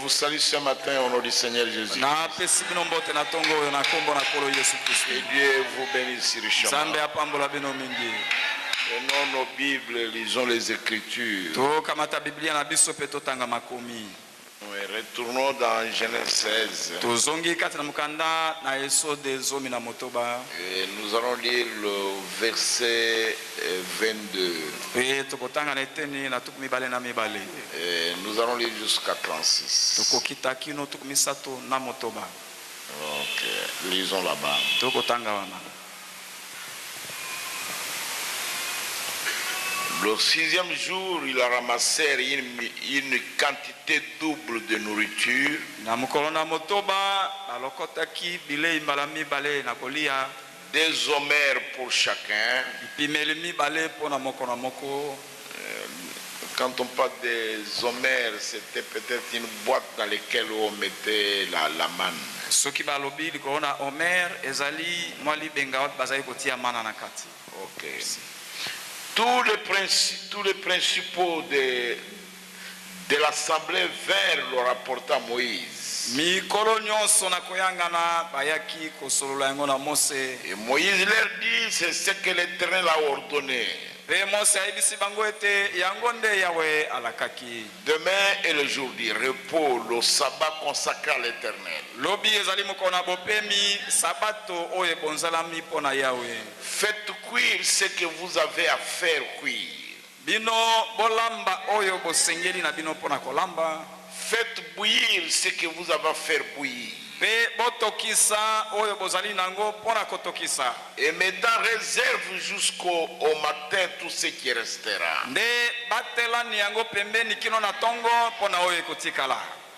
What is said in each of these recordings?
vous salue ce matin au nom du Seigneur Jésus. Et Dieu vous bénisse richement. Prenons nos Bibles, lisons les Écritures. Oui, retournons dans Genèse 16. Et nous allons lire le verset 22. Et nous allons lire jusqu'à 36. Ok, lisons là-bas. Le 6e jour, ils ramassèrent une quantité double de nourriture. Des homères pour chacun. Quand on parle des homères, c'était peut-être une boîte dans laquelle on mettait la manne. Ok. Tous les principaux de l'assemblée vinrent le rapporter à Moïse. Et Moïse leur dit, c'est ce que l'Éternel a ordonné. Demain est le jour du repos, le sabbat consacré à l'Éternel. Faites cuire ce que vous avez à faire cuire. Faites bouillir ce que vous avez à faire bouillir. Et mettez en réserve jusqu'au matin tout ce qui restera.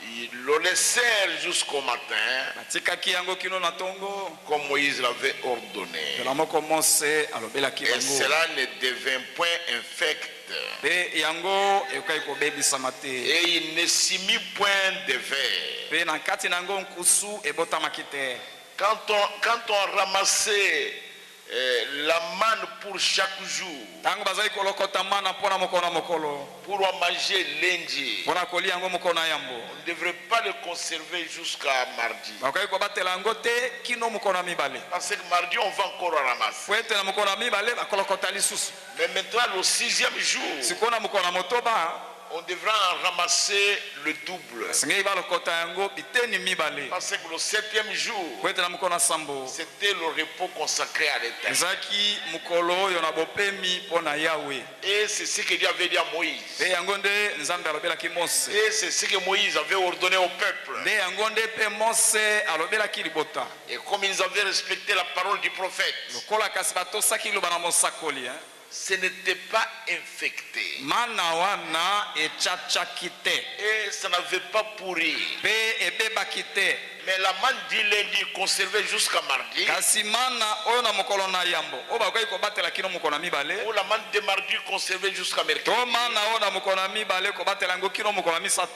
Ils le laissèrent jusqu'au matin, comme Moïse l'avait ordonné. Et cela ne devint point infect. Et il ne s'y mit point de verre. Quand on ramassait la manne pour chaque jour, pour en manger lundi, on ne devrait pas le conserver jusqu'à mardi. Parce que mardi on va encore ramasser. Mais maintenant le 6e jour, on devra en ramasser le double. Parce que le 7e jour, c'était le repos consacré à l'Éternel. Et c'est ce que Dieu avait dit à Moïse. Et c'est ce que Moïse avait ordonné au peuple. Et comme ils avaient respecté la parole du prophète, ce n'était pas infecté. Et ça n'avait pas pourri. Mais la manne du lundi conservée jusqu'à mardi, ou la manne de mardi conservée jusqu'à mercredi,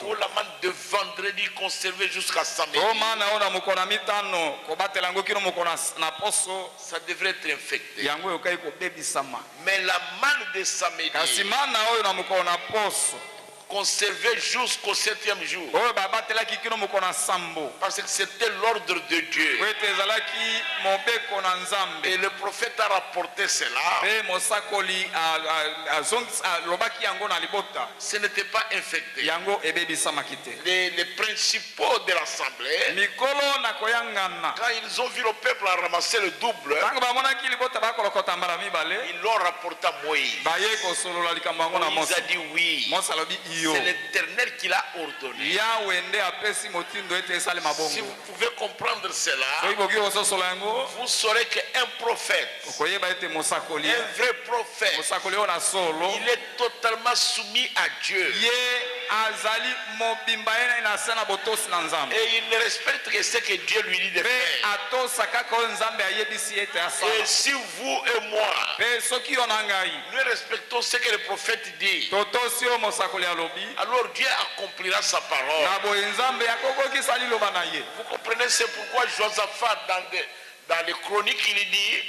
ou la manne de vendredi conservée jusqu'à samedi, ça devrait être infecté. Mais la manne de samedi conservé jusqu'au 7e jour, parce que c'était l'ordre de Dieu. Et le prophète a rapporté cela. Ce n'était pas infecté. Les principaux de l'assemblée, quand ils ont vu le peuple ramasser le double, ils l'ont rapporté à Moïse. Moïse a dit oui. C'est l'Éternel qui l'a ordonné. Si vous pouvez comprendre cela, vous saurez qu'un prophète, un vrai prophète, il est totalement soumis à Dieu. Et il ne respecte que ce que Dieu lui dit de faire. Et si vous et moi, nous respectons ce que le prophète dit, alors Dieu accomplira sa parole. Vous comprenez, c'est pourquoi Josaphat dans les chroniques il dit,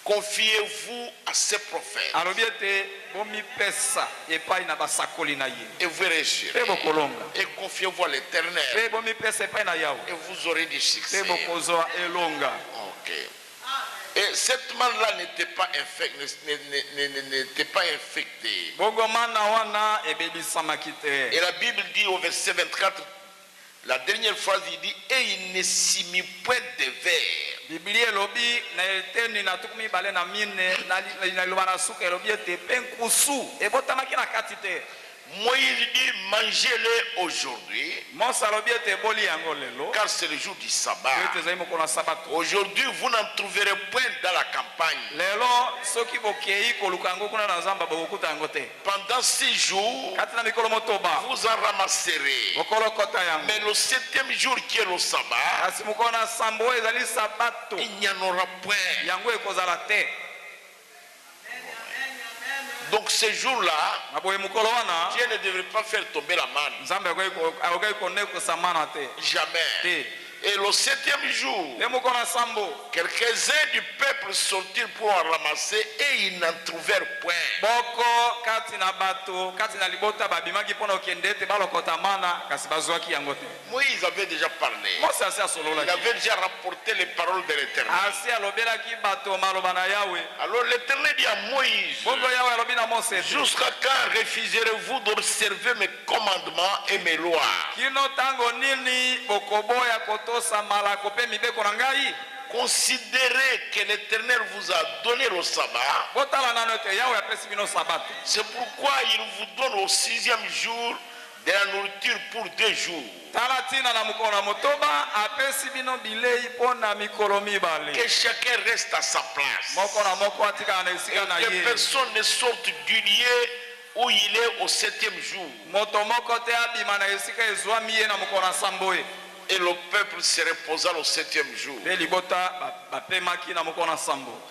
Confiez-vous à ces prophètes. Et vous réussirez. Et confiez-vous à l'Éternel. Et vous aurez du succès. Ok. Et cette manne-là n'était pas infectée. Et la Bible dit au verset 24, la dernière phrase, il dit, et il ne s'y mit point de verre. Moïse dit, mangez-les aujourd'hui, car c'est le jour du sabbat. Aujourd'hui, vous n'en trouverez point dans la campagne. Pendant 6 jours, vous en ramasserez. Mais le 7e jour qui est le sabbat, il n'y en aura point. Donc ce jour-là, Dieu ne devrait pas faire tomber la manne. Jamais. Et le 7e jour, quelques-uns du peuple sortirent pour en ramasser et ils n'en trouvèrent point. Moïse avait déjà parlé. Il avait déjà rapporté les paroles de l'Éternel. Alors l'Éternel dit à Moïse, jusqu'à quand refuserez-vous d'observer mes commandements et mes lois? Considérez que l'Éternel vous a donné le sabbat. C'est pourquoi il vous donne au 6e jour de la nourriture pour 2 jours. Que chacun reste à sa place. Et que personne ne sorte du lieu où il est au 7e jour. Et le peuple se reposa le 7e jour.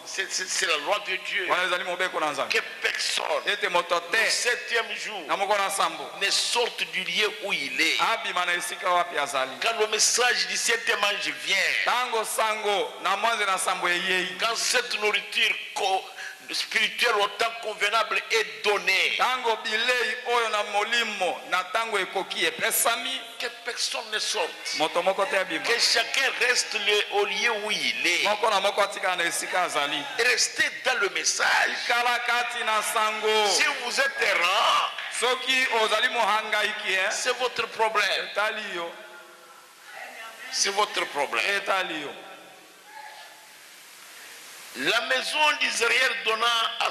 C'est la loi de Dieu. Que personne le 7e jour ne sorte du lieu où il est. Quand le message du 7e ange vient, quand cette nourriture spirituelle au temps convenable est donnée, que personne ne sorte, que chacun reste au lieu où il est. Restez dans le message. Si vous êtes errant, c'est votre problème. C'est votre problème. La maison d'Israël donna à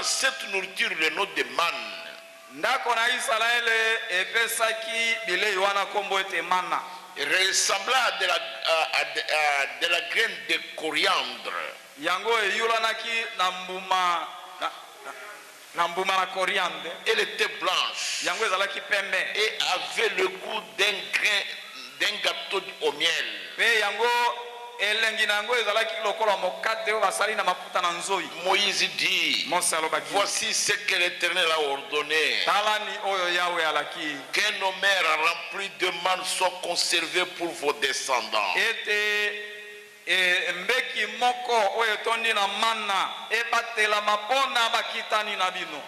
cette nourriture le nom de manne. Il ressembla à de la graine de coriandre. Elle était blanche et avait le goût d'un gâteau au miel. Moïse dit, voici ce que l'Éternel a ordonné, qu'un omer rempli de manne soit conservé pour vos descendants.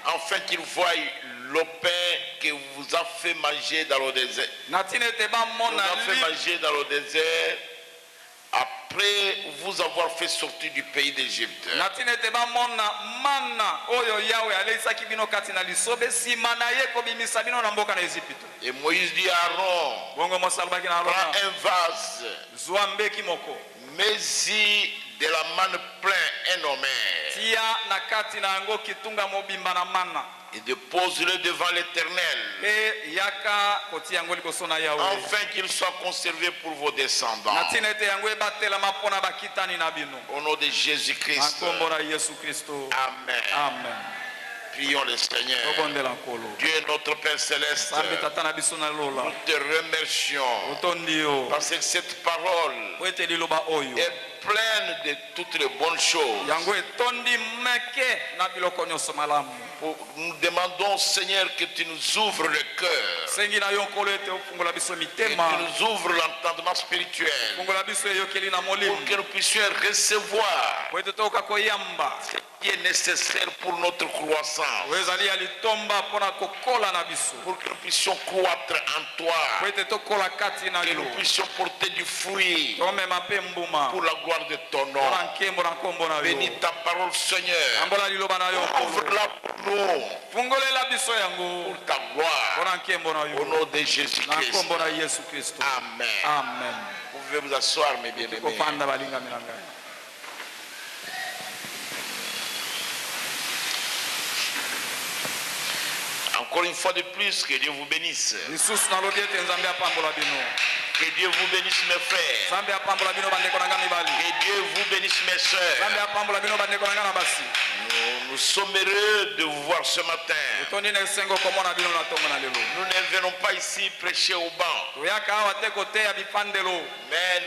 Afin qu'ils voient le pain que vous a fait manger dans le désert. Après vous avoir fait sortir du pays d'Égypte. Et Moïse dit à Aaron, prends un vase, mets-y de la manne plein un omer, et dépose-le devant l'Éternel, afin qu'il soit conservé pour vos descendants. Au nom de Jésus-Christ. Amen. Amen. Prions le Seigneur. Dieu notre Père Céleste, nous te remercions parce que cette parole est pleine de toutes les bonnes choses. Nous demandons, Seigneur, que tu nous ouvres le cœur, que tu nous ouvres l'entendement spirituel, pour que nous puissions recevoir ce qui est nécessaire pour notre croissance, pour que nous puissions croître en toi, que nous puissions porter du fruit pour la gloire de ton nom. Bénis ta parole, Seigneur. Ouvre-la pour nous, pour ta gloire, au nom de Jésus-Christ. Amen. Amen. Vous pouvez vous asseoir, mes bien-aimés. Encore une fois de plus, que Dieu vous bénisse. Que Dieu vous bénisse, mes frères. Que Dieu vous bénisse, mes soeurs. Nous sommes heureux de vous voir ce matin. Nous ne venons pas ici prêcher au banc, mais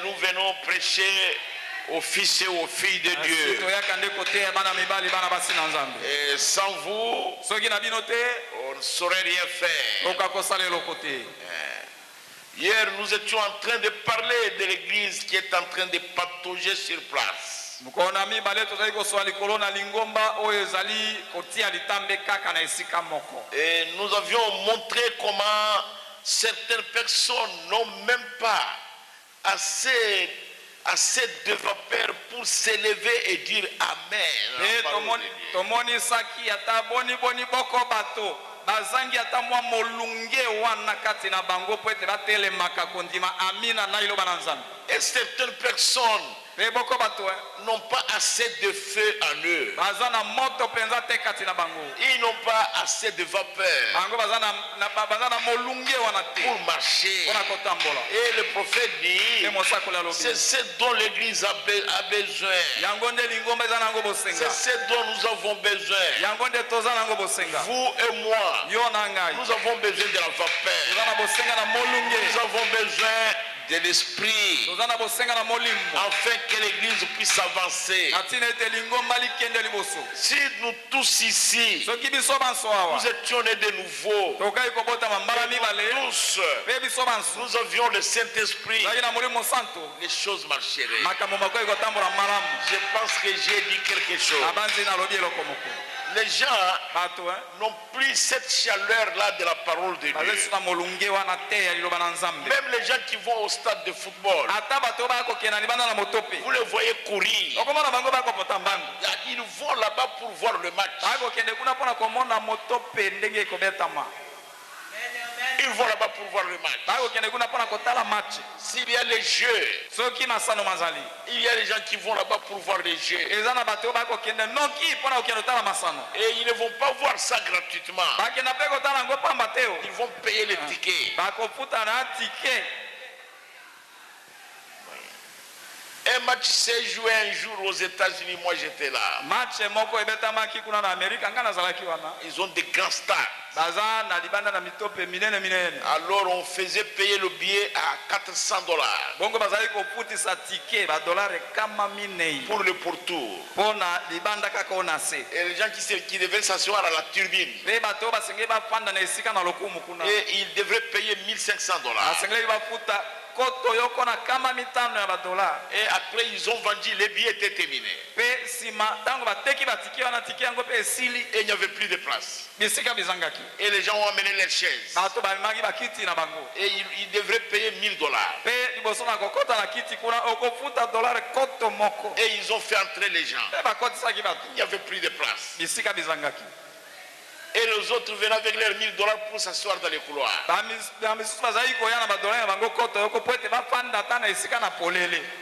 nous venons prêcher aux fils et aux filles de Dieu. Et sans vous, on ne saurait rien faire. Hier, nous étions en train de parler de l'église qui est en train de patauger sur place. Et nous avions montré comment certaines personnes n'ont même pas assez de vapeur pour s'élever et dire Amen. Bazangi ata mwa molunge wana kati na bango po ete batelemaka kondima amina na iloba na Nzambe. Et certaines personnes n'ont pas assez de feu en eux. Ils n'ont pas assez de vapeur pour marcher. Et le prophète dit, c'est ce dont l'église a besoin. C'est ce dont nous avons besoin. Vous et moi, nous avons besoin de la vapeur. Nous avons besoin de l'esprit, afin que l'église puisse avancer. Si nous tous ici, nous étions nés de nouveau, tous, nous avions le Saint-Esprit, les choses marcheraient. Je pense que j'ai dit quelque chose. Les gens n'ont plus cette chaleur-là de la parole de Dieu. Même les gens qui vont au stade de football, vous les voyez courir. Ils vont là-bas pour voir le match. Ils vont là-bas pour voir le match. S'il y a les jeux, il y a les gens qui vont là-bas pour voir les jeux. Et ils ne vont pas voir ça gratuitement. Ils vont payer les tickets. Un match s'est joué un jour aux États-Unis, moi j'étais là. Ils ont des grands stades. Alors on faisait payer le billet à $400 pour le pourtour. Et les gens qui devaient s'asseoir à la turbine, et ils devraient payer $1500. Et après ils ont vendu, les billets étaient terminés. Et il n'y avait plus de place. Et les gens ont amené leurs chaises. Et ils devraient payer $1000. Et ils ont fait entrer les gens. Il n'y avait plus de place. Et les autres venaient avec leurs $1000 pour s'asseoir dans les couloirs.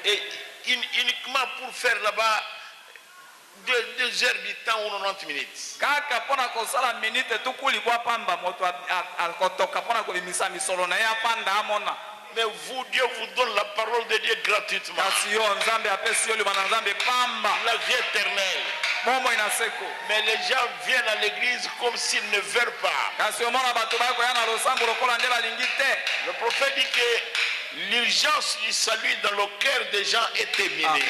Et uniquement pour faire là-bas 2 heures du temps ou 90 minutes. Mais vous, Dieu vous donne la parole de Dieu gratuitement. La vie éternelle. Mais les gens viennent à l'église comme s'ils ne veulent pas. Le prophète dit que l'urgence du salut dans le cœur des gens est terminée.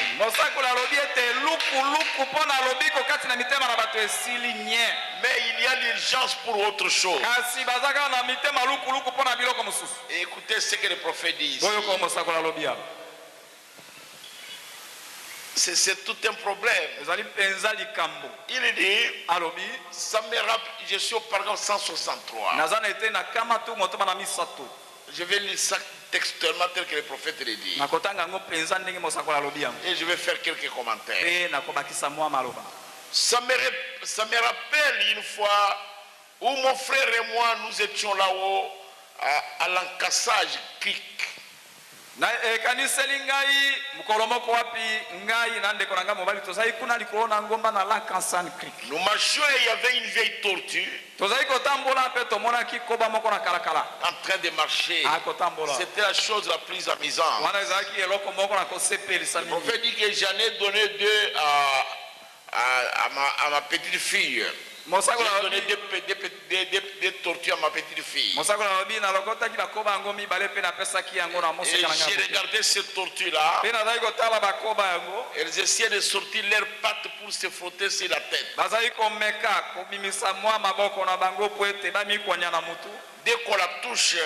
Mais il y a l'urgence pour autre chose. Et écoutez ce que le prophète dit ici. C'est tout un problème. Il dit, ça me rappelle, je suis au paragraphe 163. Je vais lire ça textuellement tel que le prophète le dit. Et je vais faire quelques commentaires. Ça me rappelle une fois où mon frère et moi, nous étions là-haut à l'encassage cric. Nous marchions, et il y avait une vieille tortue en train de marcher. C'était la chose la plus amusante. Le prophète dit que j'en ai donné deux à ma petite fille. J'ai donné des tortues à ma petite fille. Et j'ai regardé ces tortues-là. Elles essayaient de sortir leurs pattes pour se frotter sur la tête. Dès qu'on la touche,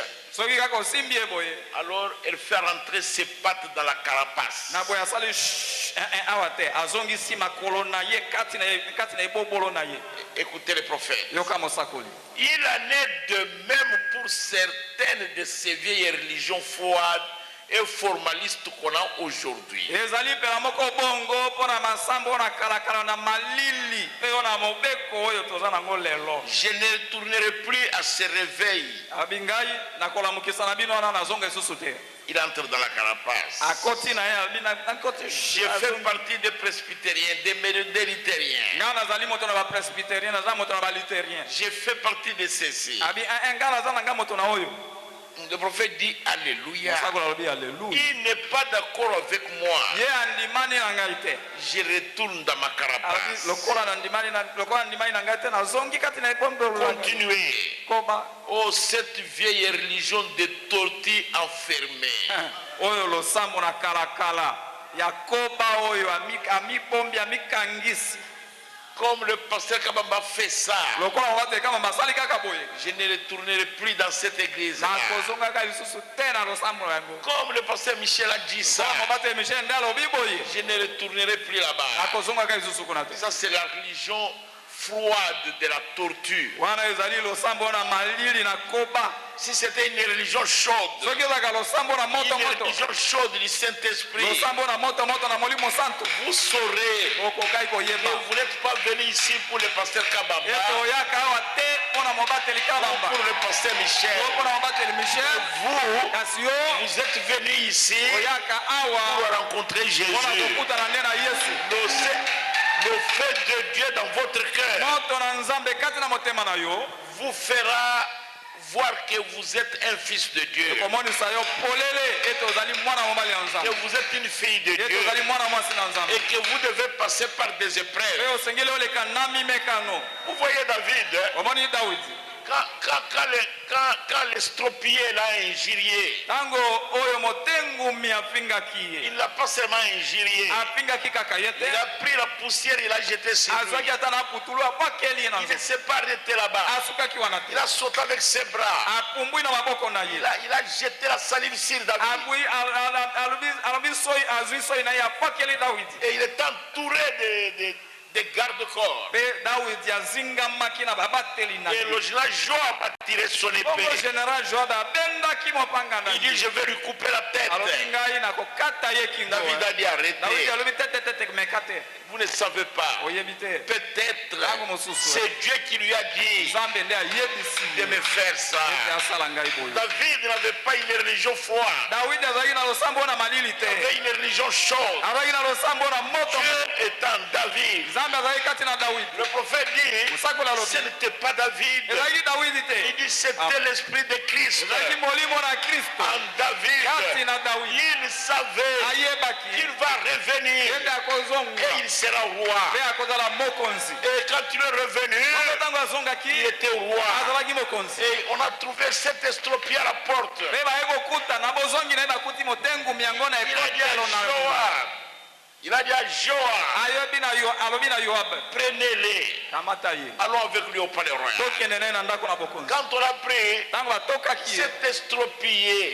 alors elle fait rentrer ses pattes dans la carapace. Écoutez le prophète. Il en est de même pour certaines de ces vieilles religions froides et formalistes qu'on a aujourd'hui. Je ne tournerai plus à ce réveil. Il entre dans la carapace. J'ai fait partie des presbytériens, des luthériens. J'ai fait partie de ceux-ci. Le prophète dit Alléluia. Il n'est pas d'accord avec moi. Je retourne dans ma carapace. Continuez. Oh, cette vieille religion de tortues enfermées. Comme le pasteur Kabamba fait ça, je ne retournerai plus dans cette église. Comme le pasteur Michel a dit ça, je ne retournerai plus là-bas. Ça, c'est la religion froide de la tortue. Si c'était une religion chaude, une religion chaude du Saint-Esprit, vous saurez que vous n'êtes pas venu ici pour le pasteur Kabamba, pour le pasteur Michel. Vous êtes venu ici pour rencontrer Jésus. Le fait de Dieu dans votre cœur vous fera voir que vous êtes un fils de Dieu, que vous êtes une fille de Dieu, et que vous devez passer par des épreuves. Vous voyez David, quand l'estropillé l'a injurié, il n'a pas seulement injurié, il a pris la poussière, il a jeté sur lui. Il ne s'est pas arrêté là-bas. Il a sauté avec ses bras. Il a jeté la salive sur David. Et il est entouré de garde-corps. Et le général Joab a tiré son épée. Il dit je vais lui couper la tête. David a dit arrêtez. Vous ne savez pas. Peut-être c'est Dieu qui lui a dit de me faire ça. David n'avait pas une religion froide. Il avait une religion chaude. Dieu étant David, Le prophète dit, ce n'était pas David. Il dit, c'était l'esprit de Christ. En David, il savait qu'il va revenir et il sera roi. Et quand il est revenu, il était roi. Et on a trouvé cet estropié à la porte. Il a dit à Joab, prenez-les, allons avec lui au palais royal. Quand on a pris cet estropié,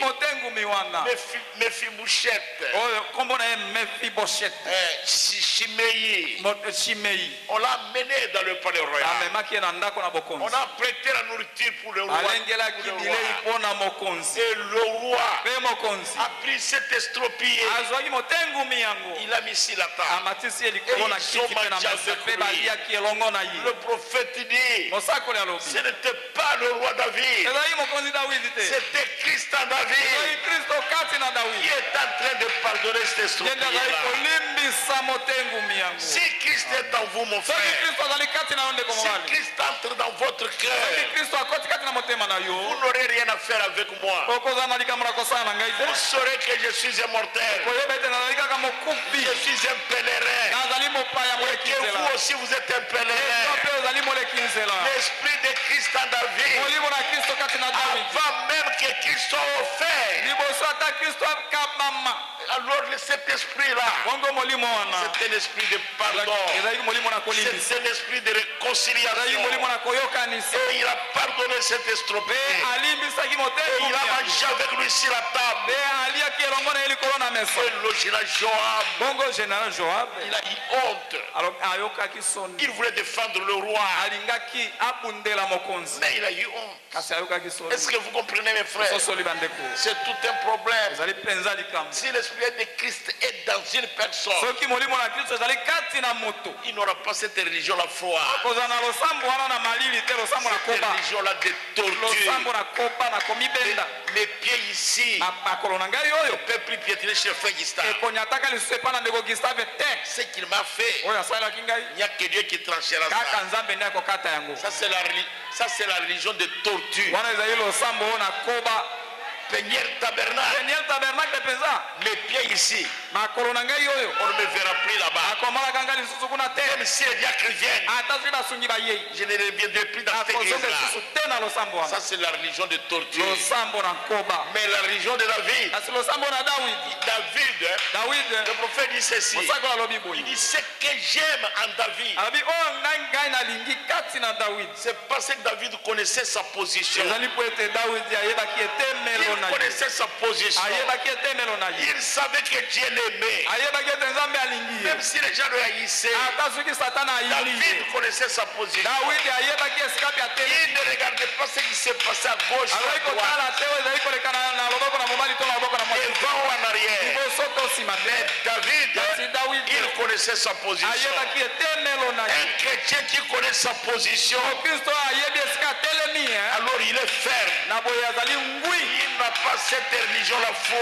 Mephibosheth, Shimei, on l'a amené dans le palais royal. On a prêté la nourriture pour le roi. Et le roi a pris cet estropié. Il a mis sur la table. Et ils ont mangé avec lui. Le prophète dit, ce n'était pas le roi David, c'était Christ en David qui est en train de pardonner cet estropié. Si Christ est en vous, mon frère, si Christ entre dans votre cœur, vous n'aurez rien à faire avec moi. Vous saurez que je suis immortel, je suis un pèlerin, et que vous aussi vous êtes un pèlerin. L'esprit de Christ en David, avant même que Christ soit offert, alors cet esprit-là, c'est un esprit de pardon, c'est un esprit de réconciliation. Et il a pardonné cet estropié. Et il a mangé avec lui sur la table. Et le général Joab, il a eu honte. Il voulait défendre le roi, mais il a eu honte. Est-ce que vous comprenez, mes frères? C'est tout un problème. Si l'esprit de Christ est dans une personne, il n'aura pas cette religion la foi, cette religion la de torture. Mes pieds ici ne peuvent plus piétiner chez le frère Gustave. Ce qu'il m'a fait, il n'y a que Dieu qui tranchera ça. Ça c'est la religion de torture. Peigneur tabernacle. Mes pieds ici, on ne me verra plus là-bas. Même si les diacres viennent, je ne reviendrai plus dans cette église-là. Ça c'est la religion de torture. Mais la religion de David, le prophète dit ceci. Il dit, ce que j'aime en David, c'est parce que David connaissait sa position. Il connaissait sa position. Il savait que Dieu l'aimait. Même si les gens le haïssaient, David connaissait sa position. Il ne regardait pas ce qui s'est passé à gauche, à droite, devant ou en arrière. Mais David, il connaissait sa position. Un chrétien qui connaît sa position, alors il est ferme. Il n'a pas cette religion la foi.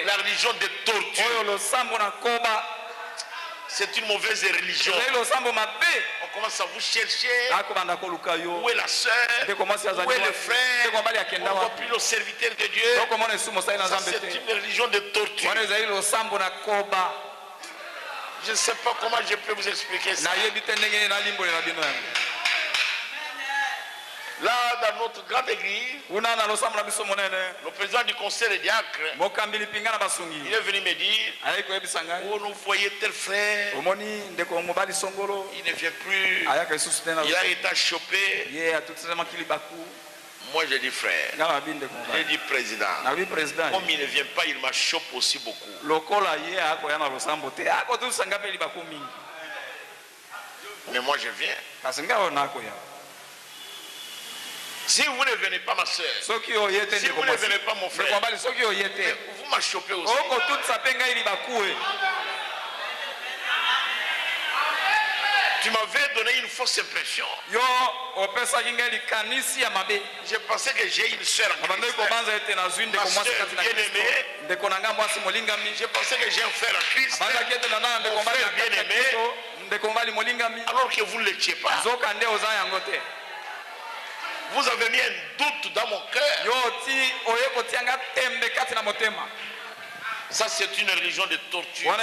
La religion de torture. C'est une mauvaise religion. On commence à vous chercher. Où est la soeur? Où est le frère? On ne voit plus le serviteur de Dieu. Ça, c'est une religion de torture. Je ne sais pas comment je peux vous expliquer ça. Là, dans notre grande église, le président du conseil des diacres, il est venu me dire, oh, nous voyez tel frère, il ne vient plus, il a été chopé. Moi j'ai dit frère, j'ai dit président, comme il ne vient pas, il m'a chopé aussi beaucoup. Mais moi je viens. Si vous ne venez pas ma soeur, si vous ne venez pas mon frère, vous m'avez chopé aussi. Tu m'avais donné une fausse impression. Yo opesa kingeli kanisi ya mabe. Je pensais que j'ai une sœur en Christ. Ma sœur bien-aimée. Je pensais que j'ai un frère en Christ. Mon frère bien-aimé. Alors que vous ne l'étiez pas. Vous avez mis un doute dans mon cœur. Ça, c'est une religion de torture.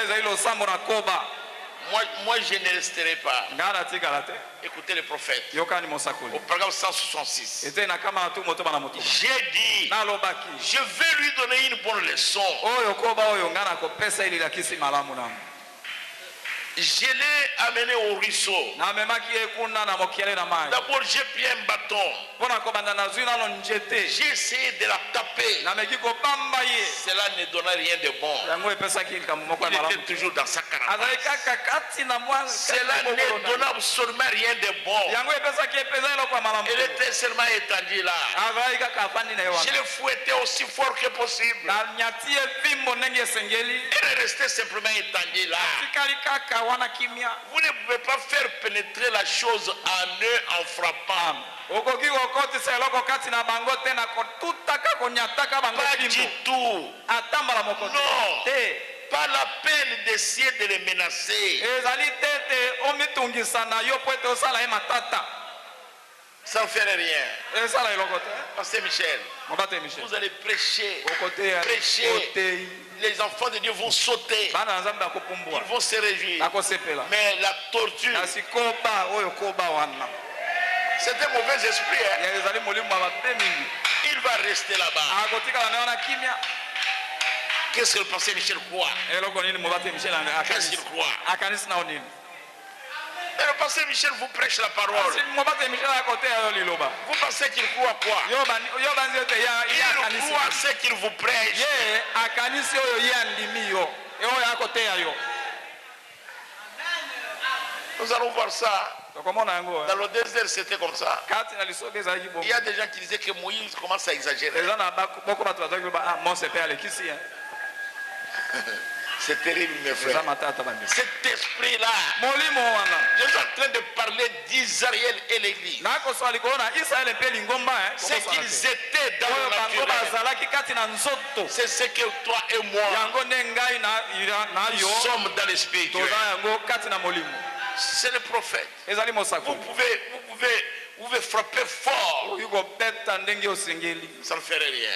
Moi, je ne resterai pas. Écoutez le prophète. Au paragraphe 166. J'ai dit, je vais lui donner une bonne leçon. Je l'ai amené au ruisseau. D'abord, j'ai pris un bâton. J'ai essayé de la taper. Cela ne donnait rien de bon. Il était toujours dans sa carapace. Cela ne donnait absolument rien de bon. Elle était seulement étendue là. Je le fouettais aussi fort que possible. Elle est restée simplement étendue là. Vous ne pouvez pas faire pénétrer la chose en eux en frappant. Pas du tout. Non. Pas la peine d'essayer de les menacer. Ça ne fait rien. Pasteur Michel, vous allez prêcher. Les enfants de Dieu vont sauter. Ils vont se réjouir. Mais la torture, c'est un mauvais esprit. Il va rester là-bas. Qu'est-ce que le pasteur Michel croit? Qu'est-ce qu'il croit? Et le pasteur Michel vous prêche la parole. Vous pensez qu'il croit quoi? Il croit ce qu'il vous prêche. Nous allons voir ça. Dans le désert, c'était comme ça. Il y a des gens qui disaient que Moïse commence à exagérer. C'est terrible, mes frères. Cet esprit-là, je suis en train de parler d'Israël et l'Église. C'est qu'ils étaient dans le naturel. C'est ce que toi et moi, nous sommes dans le spirituel. C'est le prophète. Vous pouvez frapper fort. Ça ne ferait rien.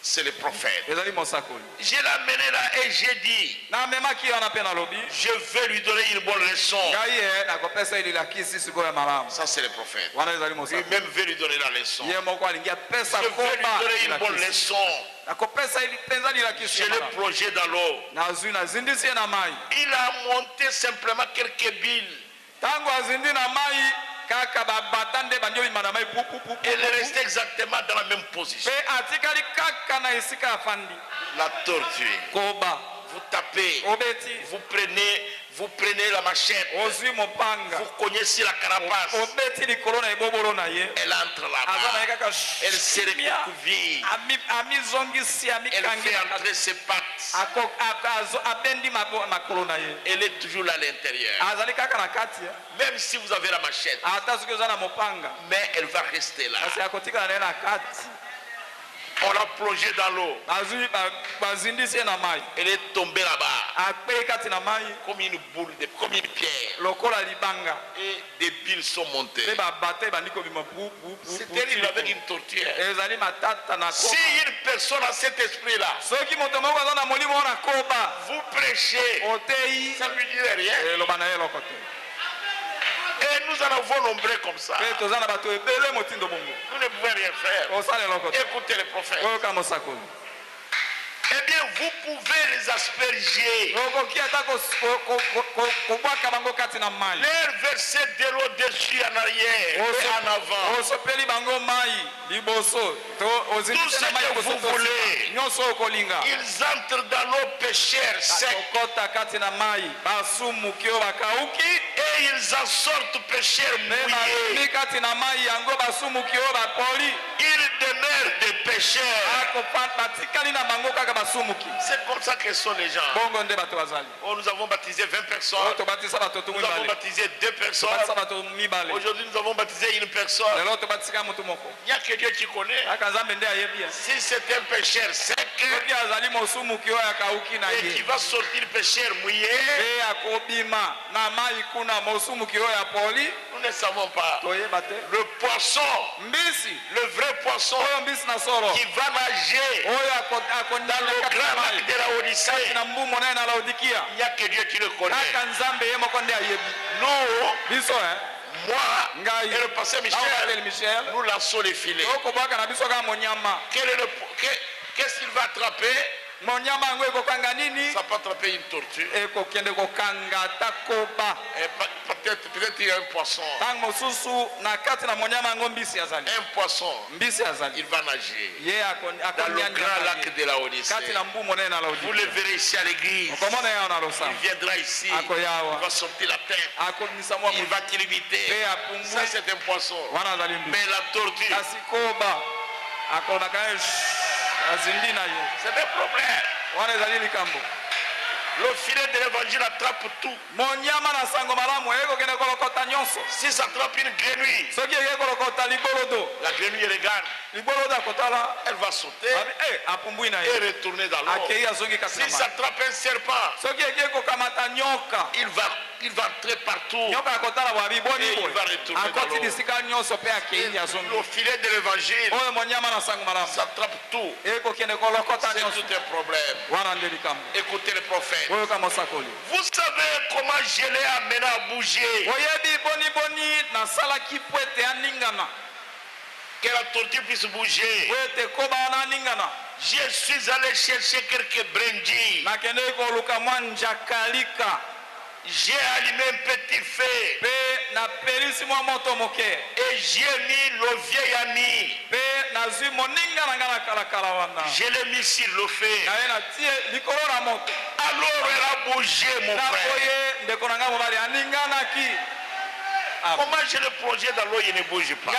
C'est le prophète. Je l'ai amené là et j'ai dit, je vais lui donner une bonne leçon. Ça c'est le prophète. Lui-même veut lui donner la leçon. Je vais lui donner une bonne leçon. J'ai le projet dans l'eau. Il a monté simplement quelques billes. Elle est restée exactement dans la même position. La tortue. Vous tapez. Vous prenez la machette. Vous cognez sur la carapace. Elle entre là-bas. Elle se recouvre. Elle fait entrer ses pattes. Elle est toujours là à l'intérieur. Même si vous avez la machette. Mais elle va rester là. On l'a plongée dans l'eau. Elle est tombée là-bas. Comme une boule, comme une pierre. Et des billes sont montées. C'est terrible avec une tortue. Si une personne a cet esprit-là, vous prêchez, ça ne lui dit rien. Et nous en avons nombreux comme ça. Nous ne pouvons rien faire. Écoutez le prophète. Eh bien, vous pouvez les asperger. Leur verser de l'eau dessus en arrière et en avant. Tout ce que vous voulez. Ils entrent dans l'eau péchère sec. Et ils en sortent pécheurs mouillés. Ils demeurent de paix. pécheurs. C'est comme ça que sont les gens. Oh, nous avons baptisé 20 personnes. Nous avons baptisé 2 personnes. Aujourd'hui, nous avons baptisé une personne. Il n'y a que Dieu qui connaît. Si c'est un pécheur sec et qui va sortir pécheur mouillé, nous ne savons pas. Le poisson, le vrai poisson qui va nager dans le grand lac de la Odyssée, il n'y a que Dieu qui le connaît. Nous, moi et le pasteur Michel, nous lançons les filets. Qu'est-ce qu'il va attraper? Ça peut attraper une tortue. Peut-être il y a un poisson. Un poisson. Il va nager dans le grand lac de la Odyssée. Vous le verrez ici à l'église. Il viendra ici. Il va sortir la tête. Il va t'imiter. Ça c'est un poisson. Mais la tortue, c'est un problème. Le filet de l'évangile attrape tout. Si ça attrape une grenouille, la grenouille regarde. Elle va sauter et retourner dans l'eau. Si ça attrape un serpent, il va entrer partout. Et il va retourner dans l'eau. Le filet de l'évangile, ça attrape tout. C'est tout un problème. Écoutez le prophète. Vous savez comment je l'ai amené à bouger? Que la tortue puisse bouger. Je suis allé chercher quelques brindilles. J'ai allumé un petit feu. Et j'ai mis le vieil ami. Je l'ai mis sur le feu. Alors elle a bougé, mon frère. Comment je le plongeais dans l'eau, il ne bouge pas.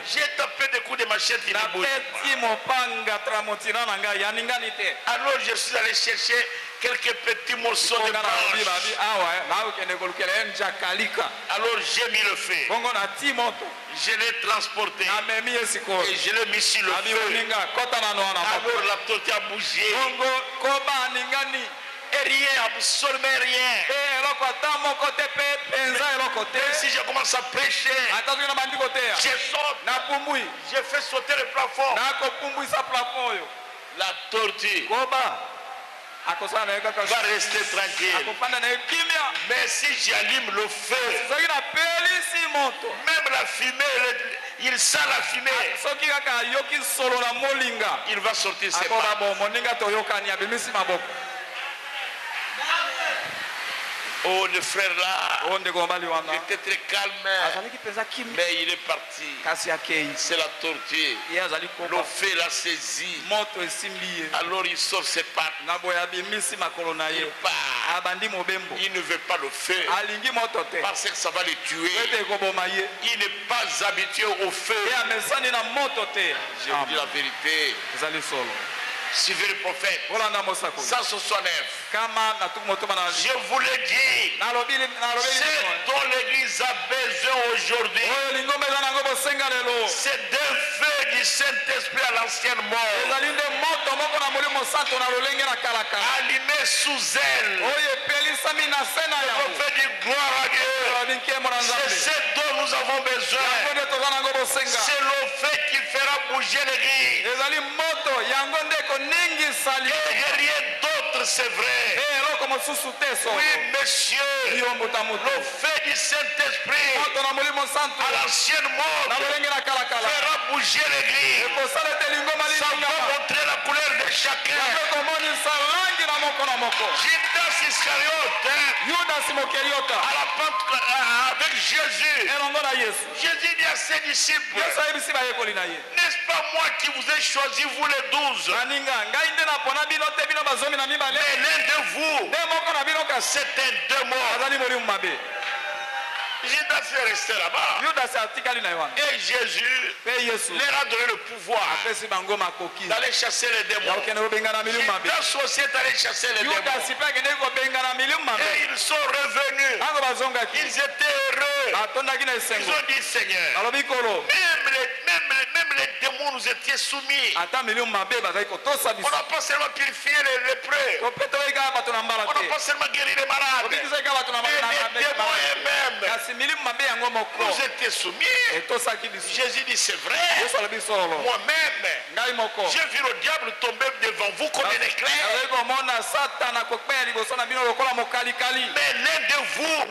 J'ai tapé des coups de machette, il ne bouge pas. Alors je suis allé chercher quelques petits morceaux de branches. Alors j'ai mis le feu. Je l'ai transporté. Et je l'ai mis sur le feu. Alors la tortue a bougé. Et rien, absolument rien. Et si je commence à prêcher, je saute, je fais sauter le plafond. La tortue va rester tranquille. Mais si j'allume le feu, même la fumée, il sent la fumée. Il va sortir ses pas. Oh, le frère là, il était très calme, mais il est parti. C'est la tortue. Le feu l'a saisi. Alors il sort ses pattes. Il part. Il ne veut pas le feu parce que ça va le tuer. Il n'est pas habitué au feu. Je vous dis la vérité. Suivez le prophète. 169. Je vous l'ai dit. C'est dont l'église a besoin aujourd'hui. C'est d'un feu du Saint-Esprit à l'ancienne mort. Allumé sous elle. Le prophète dit gloire à Dieu. C'est ce dont nous avons besoin. C'est le feu qui fera bouger l'église. Et rien d'autre, c'est vrai. Oui, monsieur, le feu du Saint-Esprit à l'ancienne mode fera bouger l'église. Ça va montrer la couleur de chacun. Judas Iscariote, avec Jésus, Jésus dit à ses disciples, n'est-ce pas moi qui vous ai choisi, vous les 12? Mais l'un de vous, c'est un démon. Judas est resté là-bas. Et Jésus leur a donné le pouvoir d'aller chasser les démons. Judas aussi est allé chasser les démons. Et ils sont revenus. Ils étaient heureux. Ils ont dit Seigneur, même les démons nous étaient soumis. On n'a pas seulement purifié les lépreux. On n'a pas seulement guéri les malades. Mais les démons eux-mêmes nous étaient soumis. Jésus dit c'est vrai. Moi-même, j'ai vu le diable tomber devant vous comme un éclair. Mais l'un de vous,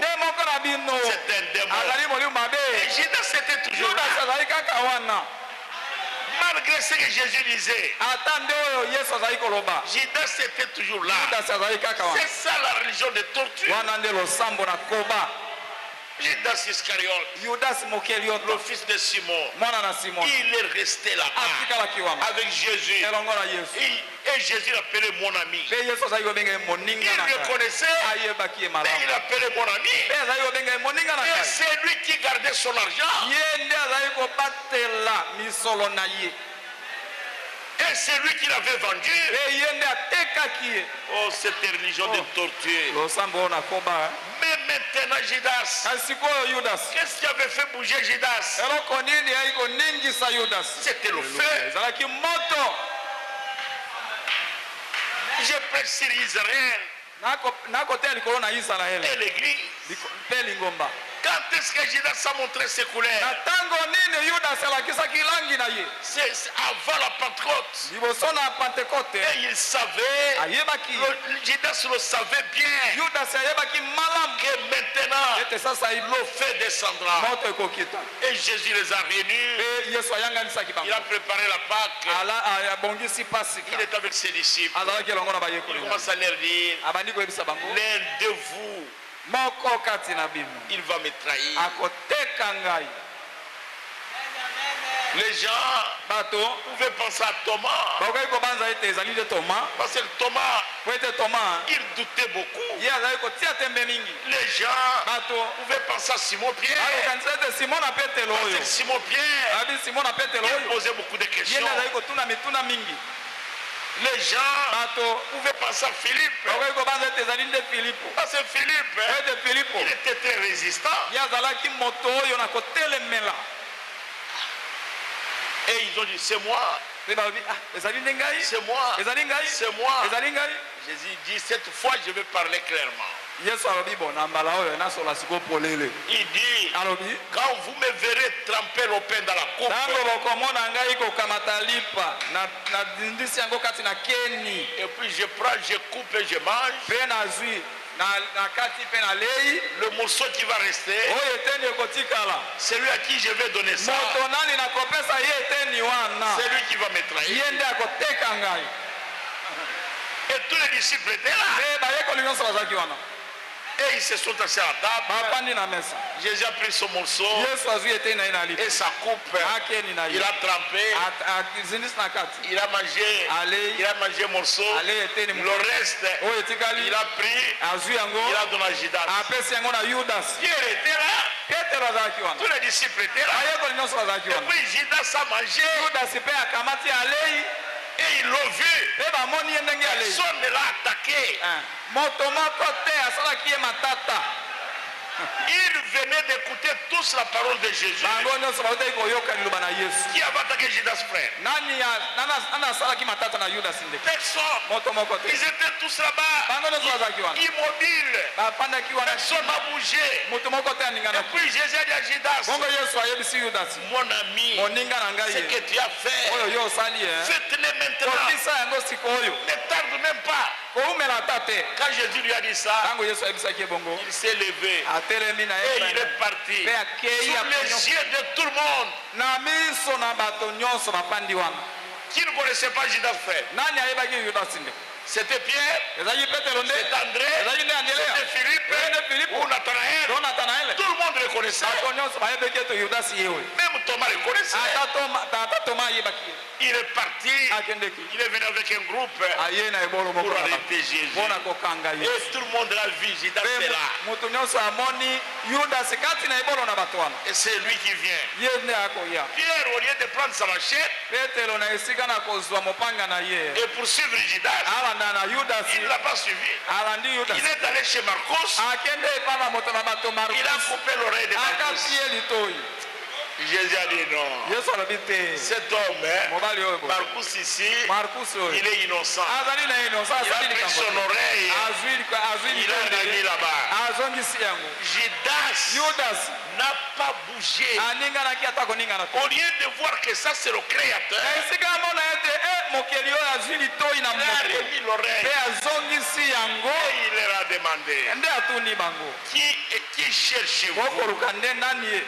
c'est un démon. Et Judas était toujours là. Malgré ce que Jésus disait, Judas était toujours là. C'est ça la religion de torture. Judas Iscariote, le fils de Simon, il est resté là-bas avec Jésus. Et Jésus l'appelait mon ami. Il reconnaissait, mais il l'appelait mon ami. Et c'est lui qui gardait son argent. Et c'est lui qui l'avait vendu. Oh, cette religion de torture. Mais maintenant, Judas, qu'est-ce qui avait fait bouger Judas? C'était le feu. Je prêche sur Israël et l'église. Quand est-ce que Judas a montré ses couleurs? C'est avant la Pentecôte. Et il savait, Judas le savait bien, que maintenant le feu descendra. Et Jésus les a réunis. Il a préparé la Pâque. Il est avec ses disciples. Il commence à leur dire, l'un de vous, il va me trahir. Les gens pouvaient penser à Thomas. Parce que Thomas, il doutait beaucoup. Les gens pouvaient penser à Simon Pierre. Parce que Simon Pierre, il posait beaucoup de questions. Les gens pouvaient penser à Philippe. Parce que Philippe, il était très résistant. Et ils ont dit, c'est moi. C'est moi. C'est moi. Jésus dit, cette fois, je vais parler clairement. Il dit, quand vous me verrez tremper le pain dans la coupe, et puis je prends, je coupe et je mange, le morceau qui va rester, c'est lui à qui je vais donner ça. C'est lui qui va me trahir. Et tous les disciples étaient là. Et ils se sont assis à la table. Jésus a pris son morceau et sa coupe. Il a trempé. Il a mangé un morceau. Le reste, il a pris. Il a donné à Judas. Pierre était là. Tous les disciples étaient là. Et puis Judas a mangé. Et ils l'ont vu. Personne ne l'a attaqué. Ils venaient d'écouter tous la parole de Jésus. Qui avait attaqué Judas, frère? Personne. Ils étaient tous là-bas, immobiles. Personne n'a bougé. Et puis Jésus a dit à Judas, mon ami, ce que tu as fait, faites-le maintenant. Ne tarde même pas. Quand Jésus lui a dit ça, il s'est levé et il est parti sous les yeux de tout le monde. Qui Qui ne connaissait pas Judas frère? C'était Pierre, c'était André, c'était Philippe ou Nathanaël. Tout le monde le connaissait. Même Thomas le connaissait. Il est parti, il est venu avec un groupe pour arrêter Jésus. Et tout le monde l'a vu, Judas est là. Et c'est lui qui vient. Pierre, au lieu de prendre sa machette et poursuivre Judas, il ne l'a pas suivi. Il est allé chez Marcos. Il a coupé l'oreille de Marcos. Jésus a dit non. Cet homme, Marcus ici, il est innocent. Il a pris son oreille. Il a remis là-bas. Judas n'a pas bougé. Au lieu de voir que ça c'est le créateur, il a remis l'oreille. Et il leur a demandé, qui cherchez-vous?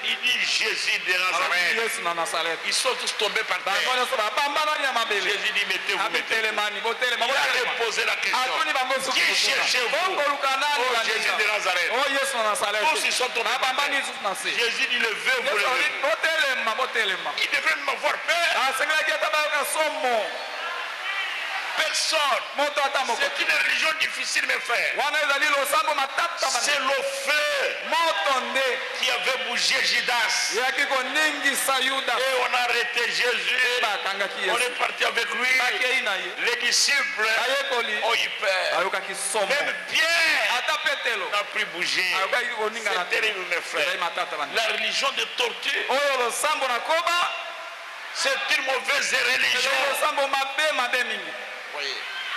Il dit Jésus de Nazareth. Ils sont tous tombés par terre. Jésus dit mettez-vous. Il a reposé la question. Qui cherchez-vous? Oh Jésus de Nazareth. Tous ils sont tombés par terre. Jésus dit levez-vous. Il devrait m'avoir peur. Personne. C'est une religion difficile, mes frères. C'est le feu qui avait bougé Judas. Et on a arrêté Jésus. On est parti avec lui. Les disciples ont eu peur. Même Pierre n'a plus bougé. C'est terrible, mes frères. La religion de torture, c'est une mauvaise religion.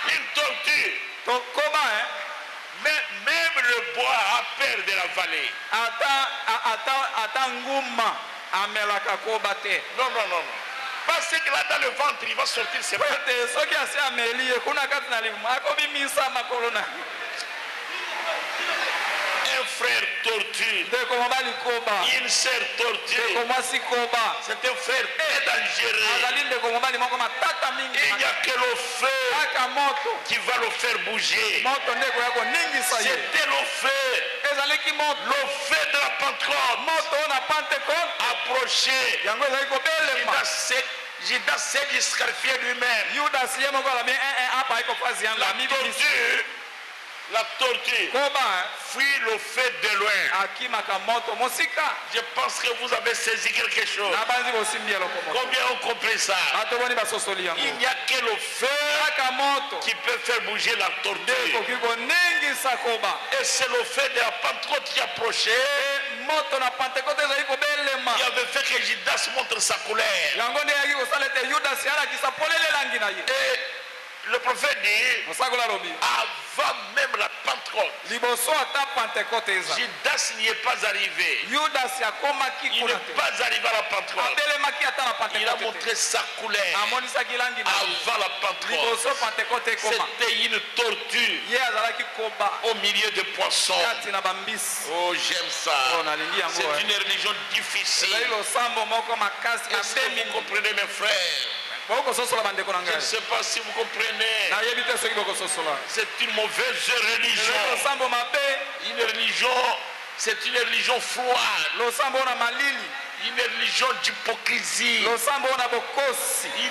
Une tortue. Mais même le bois a peur de la vallée. Non. Parce que là dans le ventre, il va sortir ses mains. Un frère tortue, une sœur tortue, c'est un frère très dangereux. Il n'y a que le feu qui va le faire bouger. C'était le feu de la Pentecôte approché. Judas s'est disqualifié lui-même. La tortue fuit le feu de loin. Je pense que vous avez saisi quelque chose. Combien ont compris ça? Il n'y a que le feu qui peut faire bouger la tortue. Et c'est le feu de la Pentecôte qui approchait. Il avait fait que Judas montre sa colère. Et le prophète dit, avant même la Pentecôte, Judas n'y est pas arrivé. Il n'est pas arrivé à la Pentecôte. Il a montré sa couleur avant la Pentecôte. C'était une tortue au milieu des poissons. Oh, j'aime ça. C'est une religion difficile. Est-ce que vous comprenez, mes frères? Je ne sais pas si vous comprenez. C'est une mauvaise religion. C'est une religion froide. Une religion d'hypocrisie. Une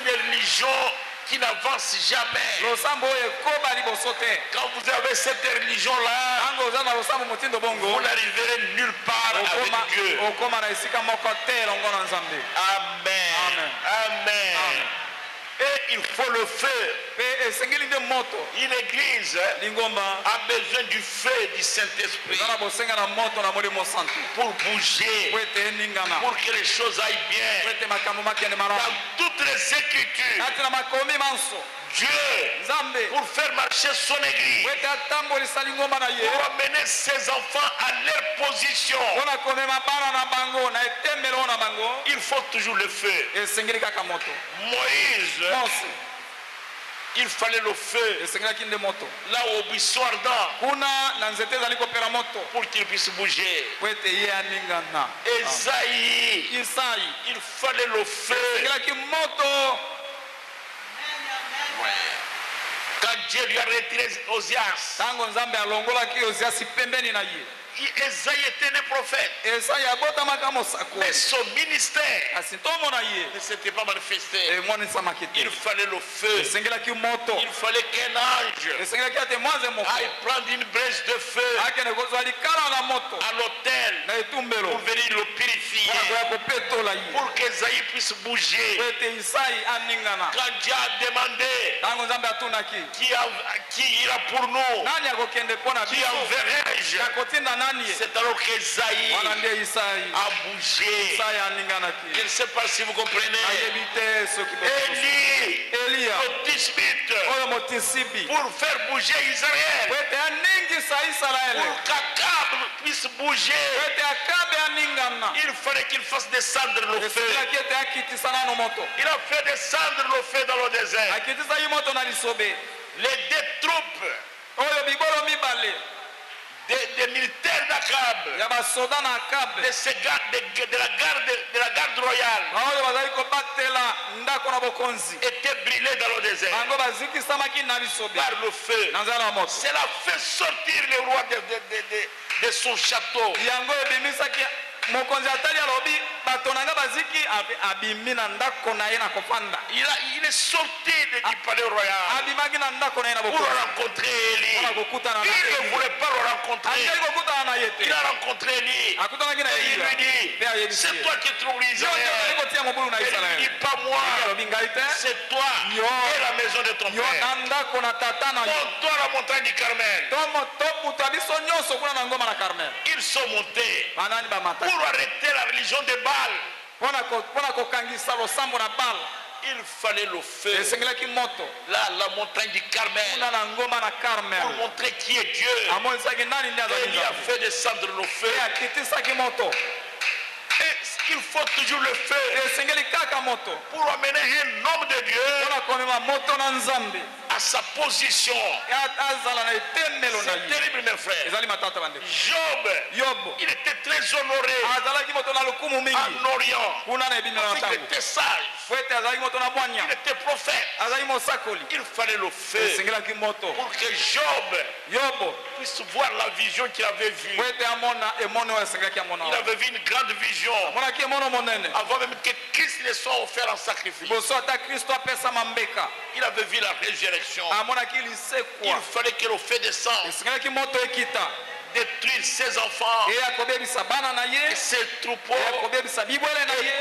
religion qui n'avance jamais. Quand vous avez cette religion-là, vous n'arriverez nulle part avec Dieu. Amen. Amen. Et il faut le feu. Une église a besoin du feu du Saint-Esprit pour bouger, pour que les choses aillent bien. Dans toutes les Écritures, Dieu, pour faire marcher son église, pour amener ses enfants à leur position, il faut toujours le feu. Moïse, il fallait le feu là au buisson ardent pour qu'il puisse bouger. Esaïe, il fallait le feu Dieu lui a retiré Osias. Tango nzambe alongolaki Osias pembeni na ye. Esaïe était un prophète. Mais son ministère ne s'était pas manifesté. Il fallait le feu. Il fallait qu'un ange aille prendre une brèche de feu à l'autel pour venir le purifier, pour qu'Esaïe puisse bouger. Quand Dieu a demandé qui ira pour nous, qui enverrai-je, c'est alors qu'Esaïe a bougé. Je ne sais pas si vous comprenez. Élie, le Tishbite, pour faire bouger Israël, pour qu'Akab puisse bouger, il fallait qu'il fasse descendre le feu. Il a fait descendre le feu dans le désert. Les deux troupes des militaires d'Akab, de la garde royale, étaient brûlés dans le désert par le feu. Cela fait sortir le roi de son château. Il est sorti du palais royal pour rencontrer Élie. Il ne voulait pas le rencontrer. Il a rencontré Élie. Et il lui dit, c'est toi qui trouves Israël. Il dit, pas moi, c'est toi et la maison de ton père. Monte-toi à la montagne du Carmel. Ils sont montés pour arrêter la religion de Baal. Il fallait le feu. Là, la montagne du Carmel, pour montrer qui est Dieu. Et il a fait descendre le feu. Et il faut toujours le feu pour amener un homme de Dieu à sa position. C'est terrible, mes frères. Job, il était très honoré en Orient. Il était sage. Il était prophète. Il fallait le feu pour que Job puisse voir la vision qu'il avait vue. Il avait vu une grande vision avant même que Christ ne soit offert en sacrifice. Il avait vu la résurrection. Il fallait que le feu descende, détruire ses enfants et ses troupeaux et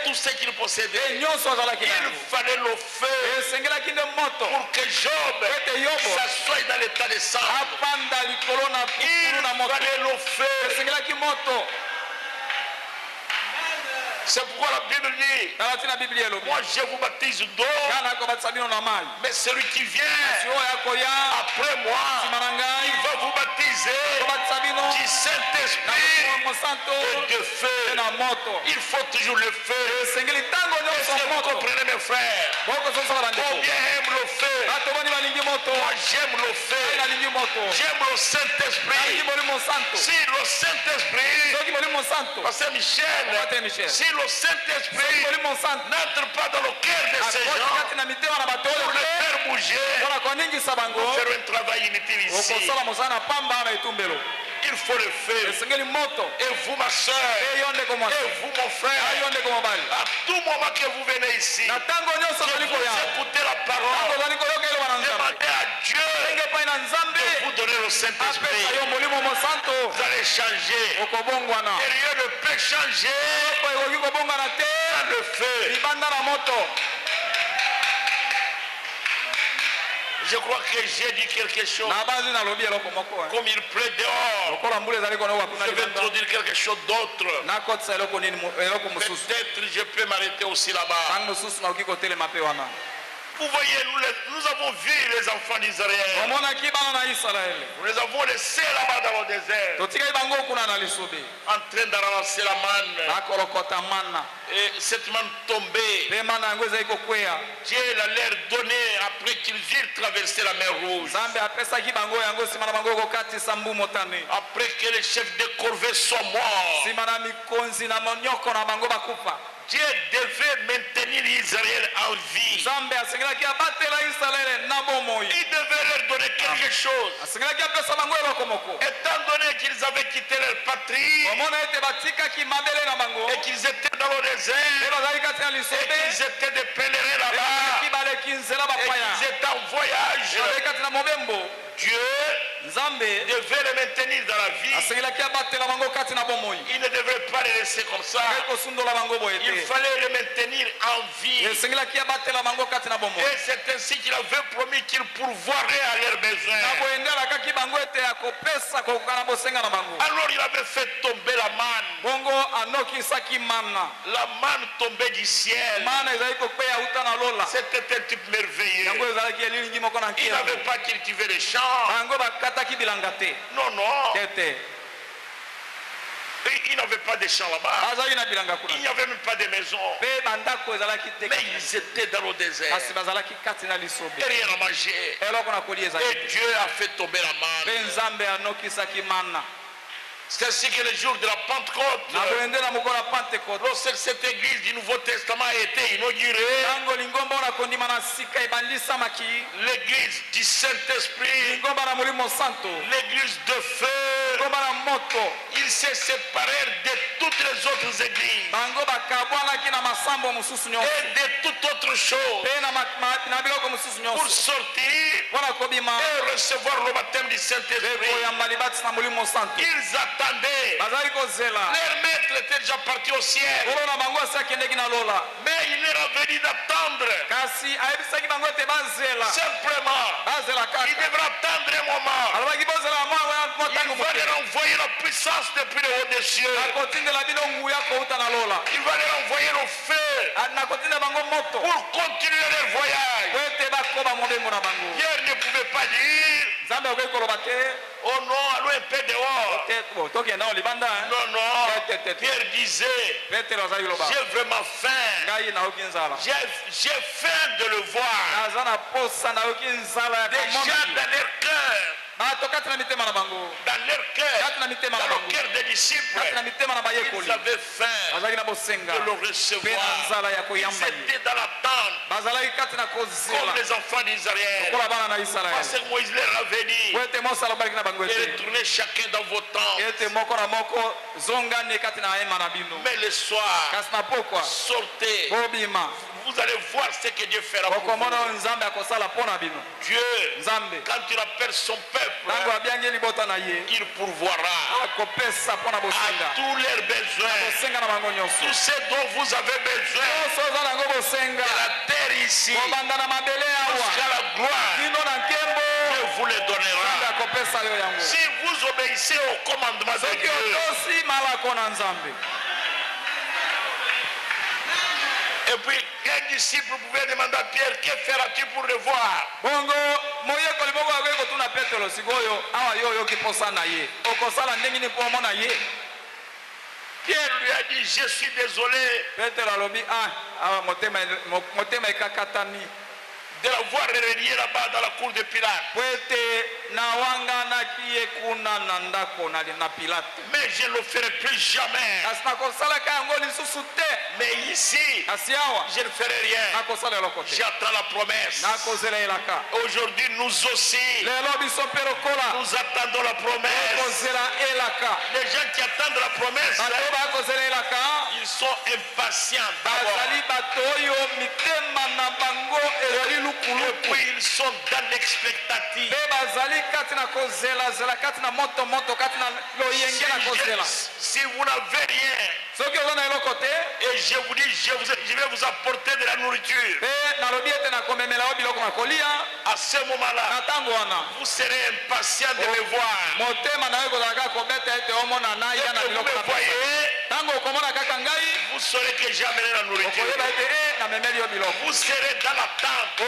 tout ce qu'il possédait. Il fallait le feu pour que Job s'assoie dans l'état de sang. Il fallait le feu. C'est pourquoi la Bible dit, moi je vous baptise d'eau, mais celui qui vient après moi, il va vous baptiser du Saint-Esprit et de feu. Il faut toujours le feu. Est-ce que vous comprenez, mes frères? Combien aiment le feu? Moi j'aime le feu. J'aime le Saint-Esprit. Si le Saint-Esprit, Pasteur Michel, si le Saint-Esprit n'entre pas dans le cœur de ces gens pour les faire bouger, pour faire un travail inutile ici, il faut le feu. Et vous, ma soeur, et vous, mon frère, à tout moment que vous venez ici, que vous écoutez la parole, demandez à Dieu de vous donner le Saint-Esprit. Vous allez changer. Et rien ne peut changer dans le feu. Je crois que j'ai dit quelque chose. Comme il pleut dehors, je vais introduire quelque chose d'autre. Peut-être je peux m'arrêter aussi là-bas. Vous voyez, nous avons vu les enfants d'Israël. Nous les avons laissés là-bas dans le désert, en train de ramasser la manne. Et cette manne tombée, Dieu l'a leur donné après qu'ils eurent traversé la mer Rouge. Après que les chefs de corvée sont morts, Dieu devait maintenir Israël en vie. Il devait leur donner quelque des choses. Étant donné qu'ils avaient quitté leur patrie et qu'ils étaient dans le désert et qu'ils étaient des pèlerins là-bas et qu'ils étaient en voyage, Dieu devait les maintenir dans la vie. Il ne devrait pas les laisser comme ça. Il fallait les maintenir en vie. Et c'est ainsi qu'il avait promis qu'il pourvoirait à leurs besoins. Alors il avait fait tomber la manne. La manne tombait du ciel. C'était un type merveilleux. Il n'avait pas cultivé les champs. Non, non. Il n'avait pas de champs là-bas. Il n'y avait même pas de maisons. Mais ils étaient dans le désert. Et rien à manger. Et Dieu a fait tomber la manne. C'est ainsi que le jour de la Pentecôte, lorsque cette église du Nouveau Testament a été inaugurée, l'église du Saint-Esprit, l'église de feu, ils se séparèrent de toutes les autres églises et de toute autre chose pour sortir et recevoir le baptême du Saint-Esprit. Ils attendaient. Leur maître était déjà parti au ciel. Mais il leur a venu d'attendre. Simplement, il devra attendre un moment. Il va leur envoyer la puissance depuis le haut des cieux. Il va leur envoyer le feu pour continuer leur voyage. Pierre ne pouvait pas dire oh non, allons un peu dehors. Non, non. Pierre disait, j'ai vraiment faim. J'ai faim de le voir. Déjà dans leur cœur. Dans leur cœur, dans le cœur des disciples, ils avaient faim de le recevoir. Ils étaient dans l'attente comme les enfants d'Israël. Parce que Moïse leur avait dit, retournez chacun dans vos tentes. Mais le soir, sortez. Vous allez voir ce que Dieu fera pour vous. Dieu, quand il appelle son peuple, il pourvoira à tous leurs besoins. Tout ce dont vous avez besoin de la terre ici jusqu'à la gloire, Dieu vous le donnera. Si vous obéissez au commandement de Dieu. Et puis un disciple pouvait demander à Pierre, que feras-tu pour le voir? Pierre lui a dit, je suis désolé de la voir reliée là-bas dans la cour de Pilate. Mais je ne le ferai plus jamais. Mais ici, je ne ferai rien. J'attends la promesse. Aujourd'hui, nous aussi, nous attendons la promesse. Les gens qui attendent la promesse, ils sont impatients d'abord. Et puis ils sont dans l'expectative. Si vous n'avez rien, et je vous dis, je vais vous apporter de la nourriture, à ce moment-là, vous serez impatient de me voir. Et que vous me voyez, vous saurez que j'ai amené la nourriture. Vous serez dans l'attente. Et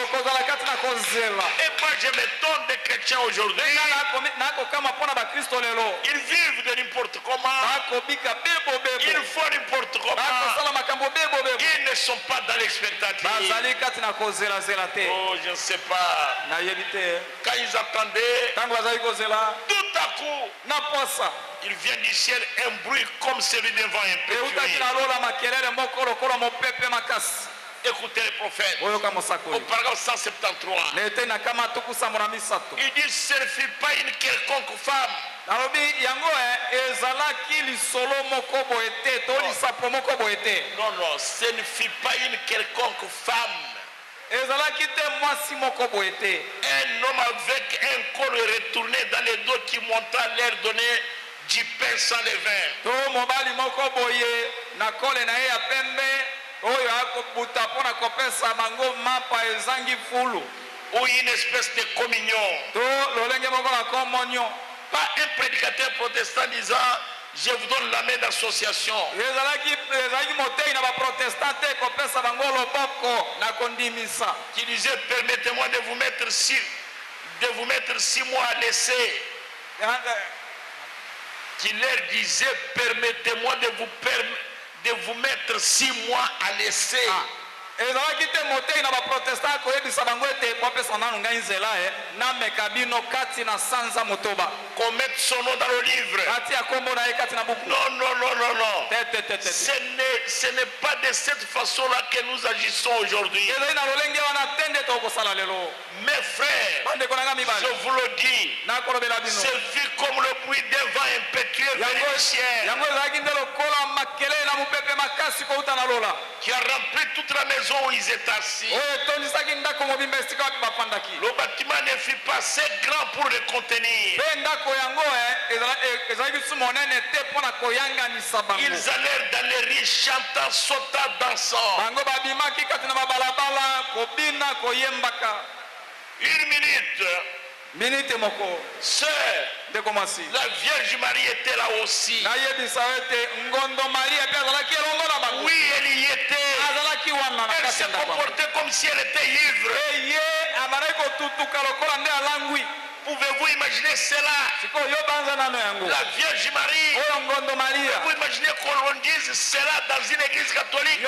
moi je m'étonne des chrétiens aujourd'hui. Ils vivent de n'importe comment. Ils font n'importe comment. Ils ne sont pas dans l'expectative. Oh, je ne sais pas. Quand ils attendaient, tout à coup, il vient du ciel un bruit comme celui d'un vent impétueux. Écoutez les prophètes. Au paragraphe 173. Il dit ce ne fut pas une quelconque femme. Non, non, ce ne fut pas une quelconque femme. Un homme avec un corps retourné dans les dos qui monta leur donner du pain sans levain. Ou une espèce de communion. Pas un prédicateur protestant disant je vous donne la main d'association. Qui disait permettez-moi de vous mettre 6 mois à l'essai. Qui leur disait permettez-moi de vous mettre 6 mois à l'essai. Qu'on mette son nom dans le livre. Non, non, non, non, non. Ce n'est pas de cette façon-là que nous agissons aujourd'hui. Mes frères, je vous le dis, c'est vu comme le bruit d'un vent impétueux vers le ciel qui a rempli toute la maison où ils étaient assis. Le bâtiment ne fut pas assez grand pour le contenir. Ils allèrent dans les rues chantant, sautant, dansant. Une minute. Sœur, la Vierge Marie était là aussi. Oui, elle y était. Elle s'est comportée comme si elle était ivre. Pouvez-vous imaginer cela? La Vierge Marie. Pouvez-vous imaginer qu'on dise cela dans une église catholique?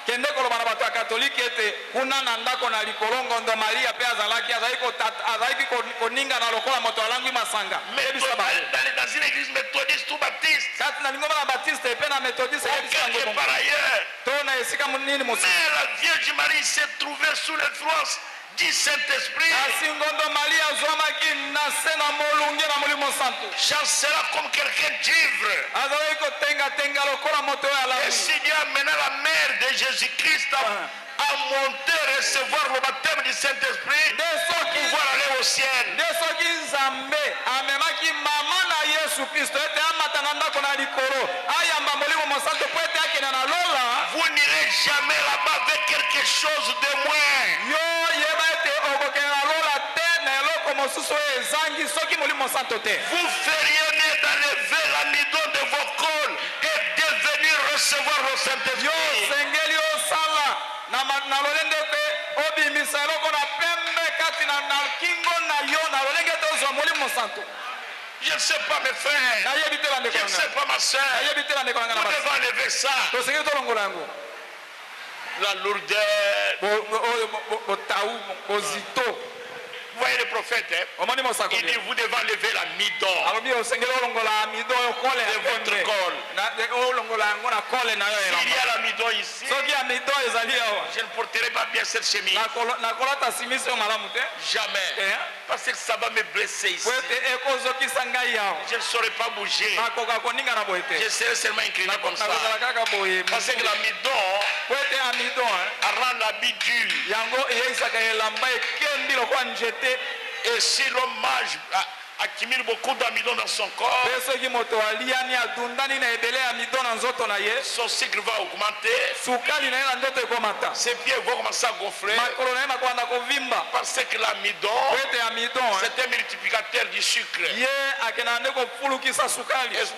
Kende koloba na bato ya katolike ete kuna na ndako na likolongo ndo Maria pe azalaki koninga na lokola moto alangwi masanga. Dans une église méthodiste ou baptiste. Kati na lingoma na baptiste pe na méthodiste par ailleurs. Mais la Vierge Marie s'est trouvée sous l'influence du Saint-Esprit. Chancela comme quelqu'un d'ivre. Et s'il y a maintenant la mère de Jésus-Christ à monter, recevoir le baptême du Saint-Esprit pour pouvoir aller au ciel. Vous n'irez jamais là-bas avec quelque chose de moins. Vous feriez mieux d'enlever l'amidon de vos cols et de venir recevoir le Saint-Esprit. Je ne sais pas mes frères, je ne sais pas ma soeur, vous devez enlever ça. La lourdeur. Vous voyez le prophète, il dit vous devez enlever la midon de votre col. S'il y a la midon ici, je ne porterai pas bien cette chemise. Jamais. Parce que ça va me blesser ici. Je ne saurais pas bouger. Je serai seulement incliné comme ça. Parce que la midon rend l'habit dur. Et si l'homme mange accumule beaucoup d'amidon dans son corps, son cycle va augmenter, ses pieds vont commencer à gonfler, parce que l'amidon c'est un multiplicateur du sucre, et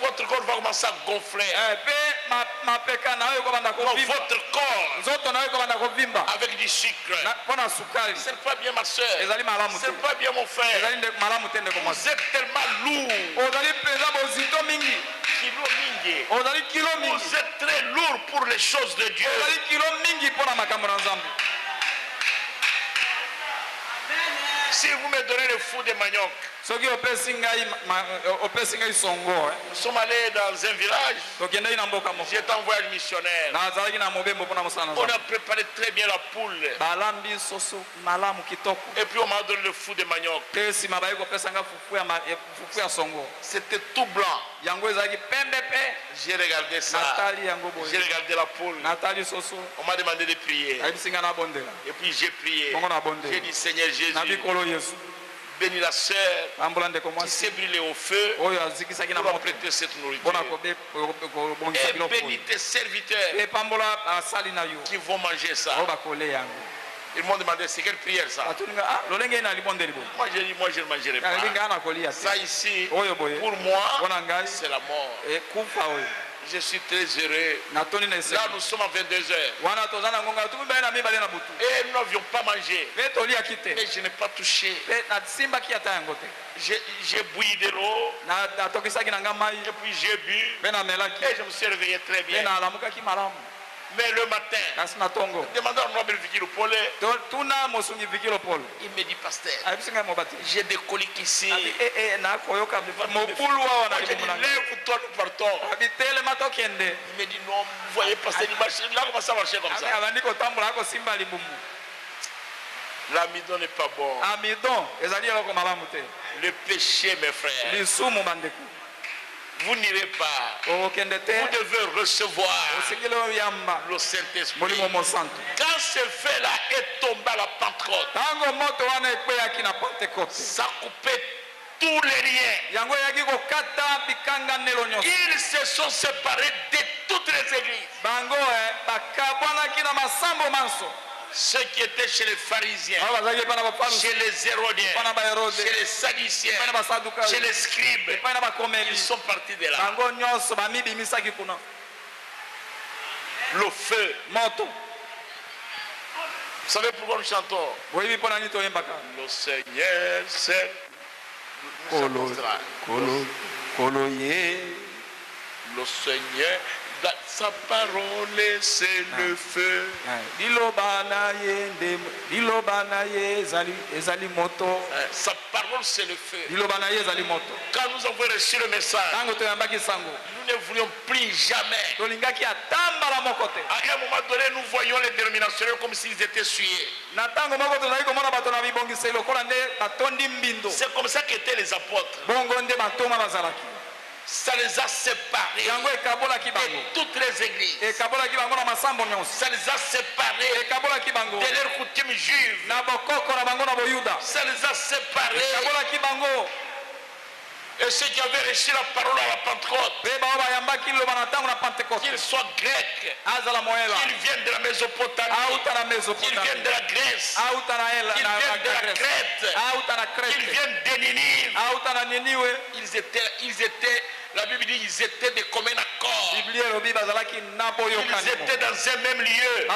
votre corps va commencer à gonfler. Votre corps avec du sucre, ce n'est pas bien ma soeur, ce n'est pas bien mon frère. Vous êtes tellement lourd. Vous êtes très lourd pour les choses de Dieu. Si vous me donnez le fou de manioc, Nous sommes allés dans un village. J'étais en voyage missionnaire. On a préparé très bien la poule. Et puis on m'a donné le fou de manioc. C'était tout blanc. J'ai regardé ça. J'ai regardé la poule. On m'a demandé de prier. Et puis j'ai prié. J'ai dit Seigneur Jésus, bénis la sœur qui s'est brûlée au feu pour prêter cette nourriture. Et bénis tes serviteurs qui vont manger ça. Ils m'ont demandé c'est quelle prière ça. Moi j'ai dit moi je ne mangerai pas. Ça ici pour moi c'est la mort. Je suis très heureux. Là nous sommes à 22h. Et nous n'avions pas mangé. Mais je n'ai pas touché. J'ai bouilli de l'eau. Et puis j'ai bu. Et je me suis réveillé très bien. Mais le matin, demandant à Noble Vigilo Paul, il me dit pasteur, j'ai des coliques ici. Moi j'ai dit lève-toi, nous partons. Il me dit non, vous voyez pasteur, il a commencé à marcher comme ça. L'amidon n'est pas bon. Le péché mes frères, vous n'irez pas. Vous devez recevoir le Saint-Esprit. Quand ce feu-là est tombé à la Pentecôte, ça coupait tous les liens. Ils se sont séparés de toutes les églises. Ceux qui étaient chez les pharisiens, chez les hérodiens, chez les sadduciens, chez les scribes, ils sont partis de là. Le feu. Vous savez pourquoi nous chantons? Le Seigneur, c'est le Seigneur. Sa parole c'est le feu. Sa parole c'est le feu. Quand nous avons reçu le message, nous ne voulions plus jamais. À un moment donné, nous voyons les dénominationnaires comme s'ils étaient souillés. C'est comme ça qu'étaient les apôtres. Ça les a séparés de toutes les églises. Ça les a séparés de leur coutume juive. Ça les a séparés. Et ceux qui avaient reçu la parole à la Pentecôte, qu'ils soient grecs, qu'ils viennent de la Mésopotamie, qu'ils viennent de la Grèce, qu'ils viennent de la Crète, qu'ils viennent de Ninive, ils étaient, la Bible dit, ils étaient de commun accord. Ils étaient dans un même lieu.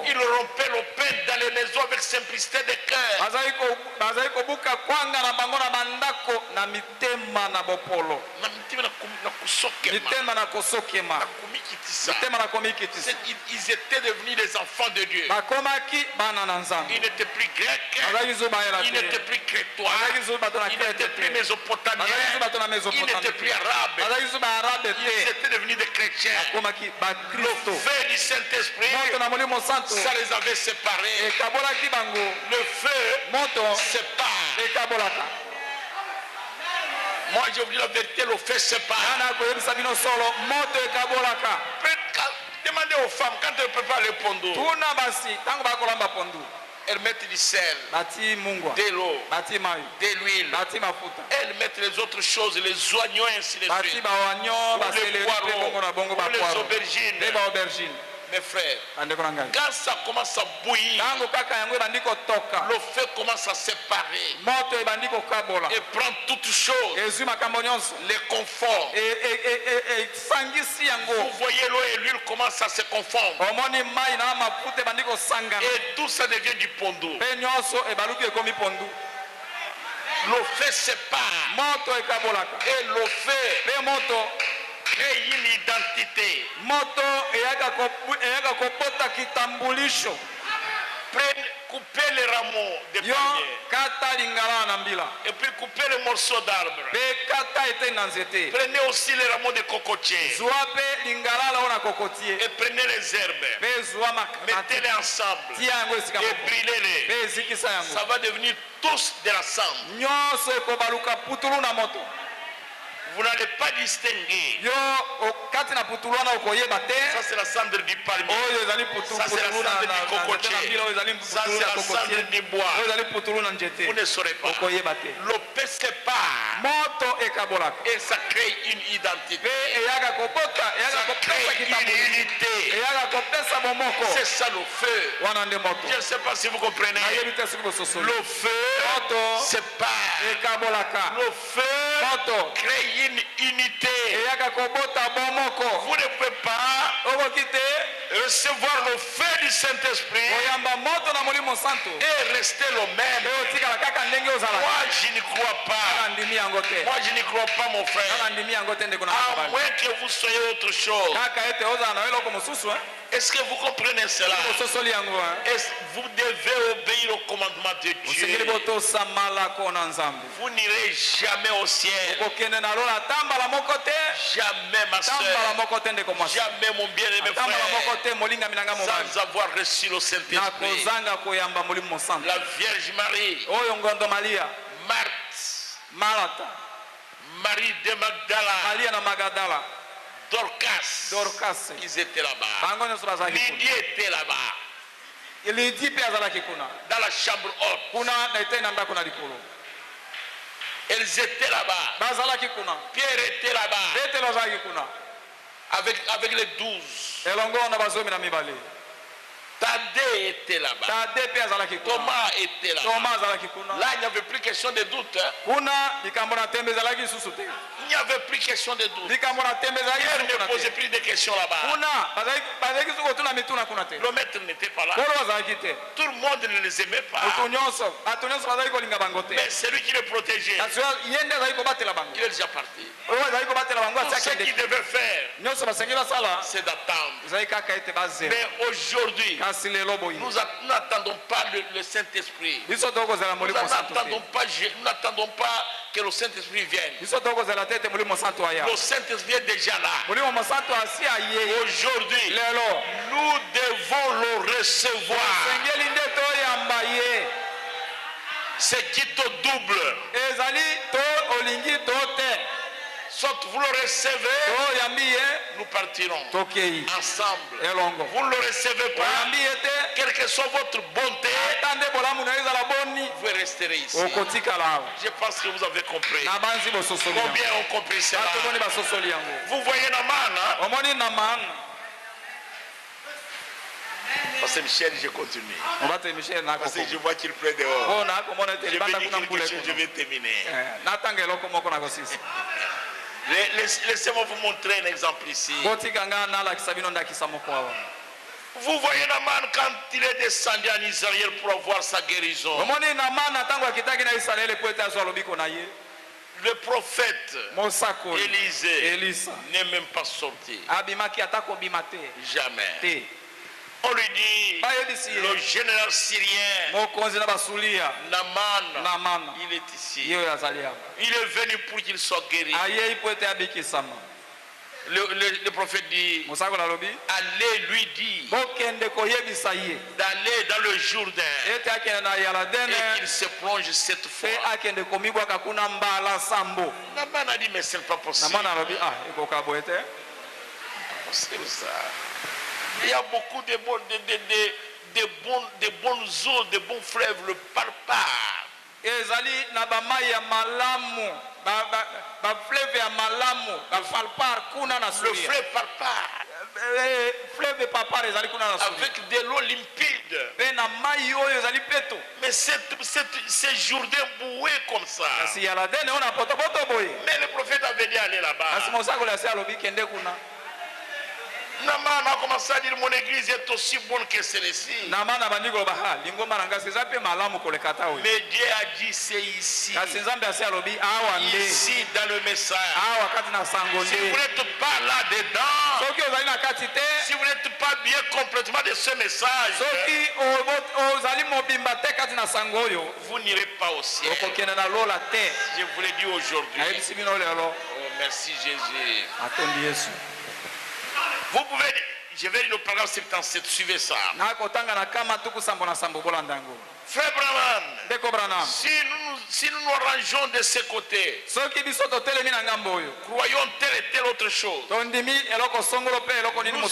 Ils rompaient le pain dans les maisons avec simplicité de cœur. Ils étaient devenus des enfants de Dieu. Ils n'étaient plus grecs, ils n'étaient plus crétois, ils n'étaient plus mésopotamiens, ils n'étaient plus arabes, ils étaient devenus des chrétiens. Le feu du Saint-Esprit, ça les avait séparés. Le feu sépare. Moi j'ai oublié la vérité, le feu sépare. Demandez aux femmes quand elles préparent le pondo. Elles mettent du sel, de l'eau, de l'huile. Elles mettent les autres choses, les oignons ainsi de suite. Les poireaux, les aubergines. Mes frères, quand ça commence à bouillir, le feu commence à séparer et prendre toutes choses, les conforts. Vous voyez l'eau et l'huile commencent à se confondre et tout ça devient du pondo. Le feu sépare et le feu crée une identité. Coupez les rameaux des palmiers. Et puis coupez les morceaux d'arbres. Prenez aussi les rameaux de cocotiers. Et prenez les herbes. Mettez-les ensemble. Et brûlez-les. Ça va devenir tous de la cendre. Vous n'allez pas distinguer. Ça c'est la cendre du palmier. Ça c'est la cendre du cocotier. Ça c'est la cendre du bois. Vous ne saurez pas. Le paix sépare. Et ça crée une identité. Ça crée une unité. C'est ça le feu. Je ne sais pas si vous comprenez. Le feu sépare. Le feu crée une unité. Vous ne pouvez pas recevoir le feu du Saint-Esprit et rester le même. Moi je n'y crois pas. Moi je n'y crois pas, mon frère. À moins que vous soyez autre chose. Est-ce que vous comprenez cela? Vous devez obéir au commandement de Dieu. Vous n'irez jamais au ciel. Jamais, ma soeur. Jamais, mon bien-aimé frère. Sans avoir reçu le Saint-Esprit. La Vierge Marie. Marthe. Marie de Magdala. Dorcas, ils étaient là-bas. Lydie était là-bas. Dans la chambre haute. Elles étaient là-bas. Pierre était là-bas. Avec les 12. Thaddée était là-bas. Thomas était là-bas. Là, il n'y avait plus question de doute. Il n'y avait plus question de doute. Pierre ne posait plus de questions là-bas. Le maître n'était pas là. Tout le monde ne les aimait pas. Mais c'est lui qui les protégeait. Il est déjà parti. Tout ce qu'il devait faire, c'est d'attendre. Mais aujourd'hui, nous n'attendons pas le Saint-Esprit. Nous n'attendons pas que le Saint-Esprit vienne. Le Saint-Esprit est déjà là. Aujourd'hui, nous devons le recevoir. C'est qui te double. Soit vous le recevez, nous partirons ensemble. Vous ne le recevez pas, quelle que soit votre bonté, vous resterez ici. Je pense que vous avez compris. Combien ont compris cela? Vous voyez Naaman, Parce que Michel, je continue. Parce que je vois qu'il pleut dehors. Je vais terminer. Laissez-moi vous montrer un exemple ici. Vous voyez Naaman quand il est descendu en Israël pour avoir sa guérison. Le prophète Élisée n'est même pas sorti. Jamais. On lui dit, le général syrien Naaman, il est ici. Il est venu pour qu'il soit guéri. Le prophète dit, allez lui dire d'aller dans le Jourdain et qu'il se plonge cette fois. Naaman a dit, mais c'est pas possible. Il y a beaucoup de bonnes eaux, de bons fleuves, le Parpar. Le fleuve Parpar. Avec de l'eau limpide. Mais ces Jourdains boués comme ça. Mais le prophète avait dit aller là-bas. Naman a commencé à dire mon église est aussi bonne que celle-ci. Mais Dieu a dit c'est ici. Ici dans le message. Si vous n'êtes pas là-dedans, si vous n'êtes pas bien complètement de ce message, vous n'irez pas au ciel. Je vous l'ai dit aujourd'hui. Oh, merci Jésus. Vous pouvez, je vais lire le paragraphe 77, suivez ça. Frère Branham, si nous nous rangeons de ce côté, croyons telle et telle autre chose, nous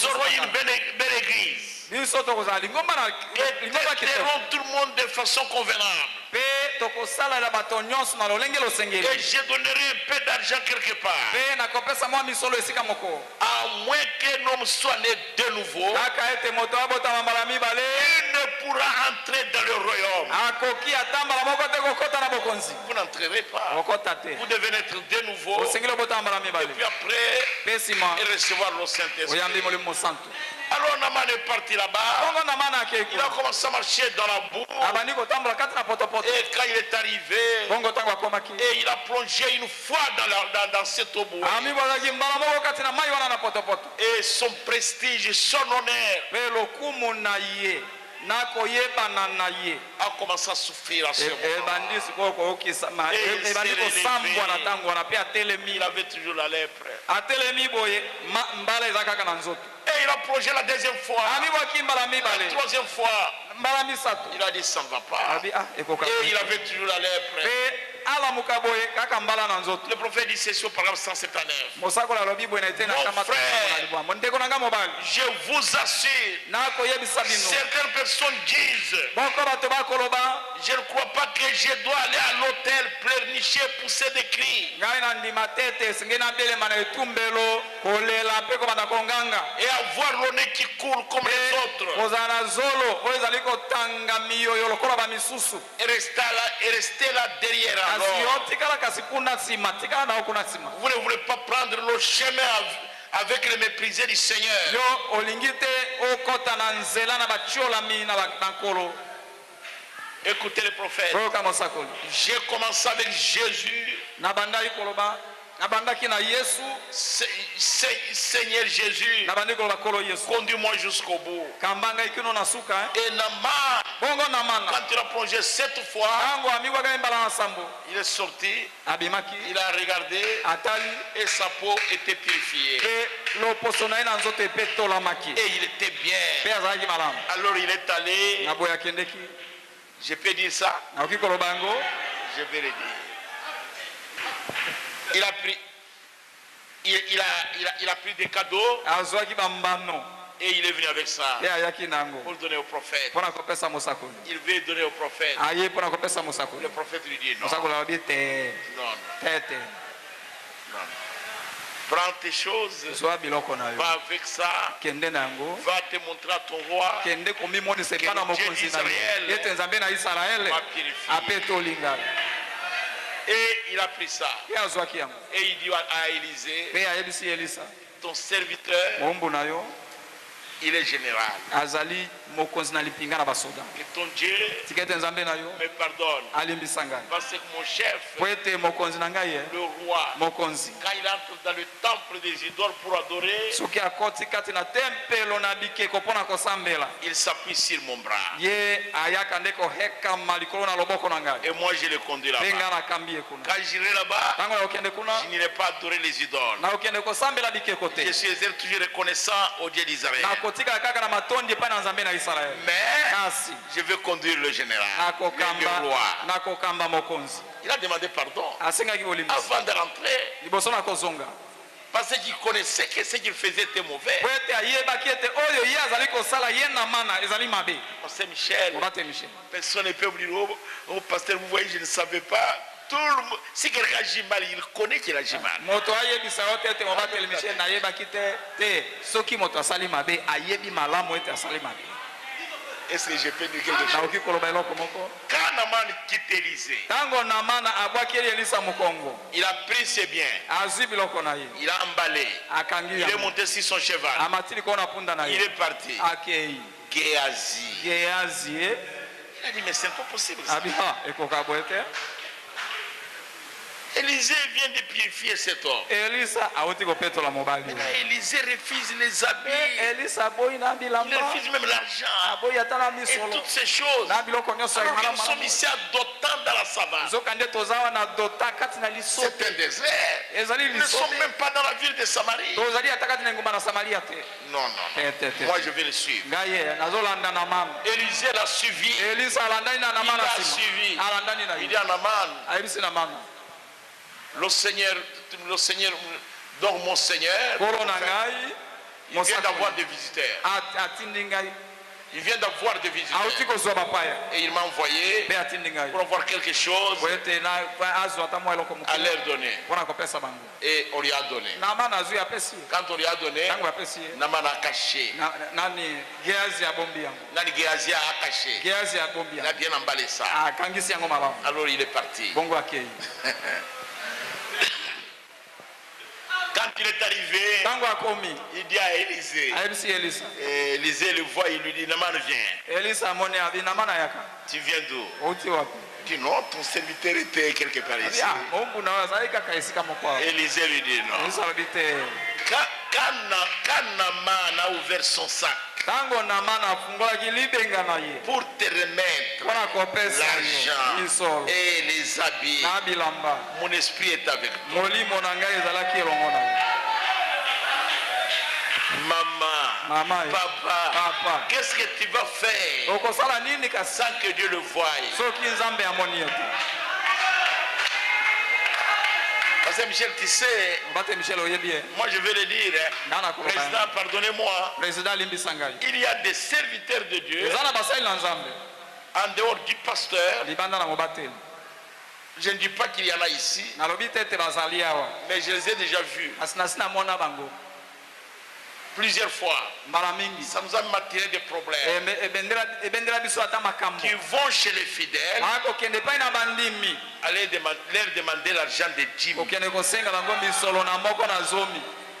aurons une belle église. Et traiterons tout le monde de façon convenable. Et je donnerai un peu d'argent quelque part. À moins qu'un homme soit né de nouveau, il ne pourra entrer dans le royaume. Vous n'entrerez pas. Vous devez être de nouveau. Et puis après, recevoir le Saint-Esprit. Alors Naman est parti là-bas. Il a commencé à marcher dans la boue. Et quand il est arrivé, et il a plongé une fois dans cette eau bouée. Et son prestige, son honneur a commencé à souffrir à ce moment. Il avait toujours la lèpre. Et il a plongé la deuxième fois. La troisième fois. Il a dit ça ne va pas. Et il avait toujours la lèpre. Le prophète dit ceci au paragraphe 179. Mon frère, je vous assure, certaines personnes disent, je ne crois pas que je dois aller à l'hôtel pleurnicher, pousser des cris et avoir le nez qui coule comme les autres et rester là derrière. Vous ne voulez pas prendre le chemin avec le méprisé du Seigneur. Écoutez le prophète. J'ai commencé avec Jésus. Seigneur Jésus, conduis-moi jusqu'au bout. Et Naman, quand il a plongé 7 fois, il est sorti, il a regardé et sa peau était purifiée. Et il était bien. Alors il est allé. Je peux dire ça? Je vais le dire. Il a pris des cadeaux et il est venu avec ça pour donner au prophète. Il veut donner au prophète. Le prophète lui dit non. Prends tes choses, va avec ça, va te montrer à ton roi que le Dieu d'Israël va purifier. Et il a pris ça. Et il dit à Élisée, ton serviteur, il est général. Que ton Dieu me pardonne. Parce que mon chef, le roi, quand il entre dans le temple des idoles pour adorer, il s'appuie sur mon bras. Et moi je le conduis là-bas. Quand j'irai là-bas, je n'irai pas adorer les idoles. Je suis toujours reconnaissant au Dieu d'Israël. Mais je veux conduire le général, le roi. Il a demandé pardon avant de rentrer. Parce qu'il connaissait que ce qu'il faisait était mauvais. Pasteur Michel, personne ne peut me dire, oh pasteur, vous voyez, je ne savais pas. Tout le monde, si quelqu'un agit mal, il connaît qu'il agit mal. Est-ce que je peux dire quelque chose? Quand Naaman quitte Élisée, il a pris ses biens, il a emballé, il est monté sur son cheval, il est parti. Géasi. Il a dit mais c'est pas possible ça. Élisée vient de purifier cet homme. Élisée refuse les habits. Il refuse même l'argent. Et toutes ces choses. Alors nous sommes ici à Dothan dans la savane. C'est un désert. Nous ne sommes même pas dans la ville de Samarie. Non, non. Moi je vais le suivre. Élisée l'a suivi. Il l'a suivi. Il dit à Naaman, le Seigneur, donc mon Seigneur, il vient d'avoir des visiteurs. Il vient d'avoir des visiteurs. Et il m'a envoyé pour avoir quelque chose à leur donner. Et on lui a donné. Quand on lui a donné, Naaman a caché. Géasi a caché. Il a bien emballé ça. Alors il est parti. Quand il est arrivé, il dit à Élisée. Élisée le voit, il lui dit, Naaman vient. Tu viens d'où? Il dit non, ton serviteur était quelque part ici. Élisée lui dit non. Quand Naaman a ouvert son sac pour te remettre l'argent et les habits, mon esprit est avec toi. Maman, papa, qu'est-ce que tu vas faire sans que Dieu le voie? Parce que Michel, tu sais, moi je vais le dire, président, pardonnez-moi, il y a des serviteurs de Dieu en dehors du pasteur. Je ne dis pas qu'il y en a ici, mais je les ai déjà vus plusieurs fois. Ça nous a attiré des problèmes. Qui vont chez les fidèles, aller leur demander l'argent des dîmes.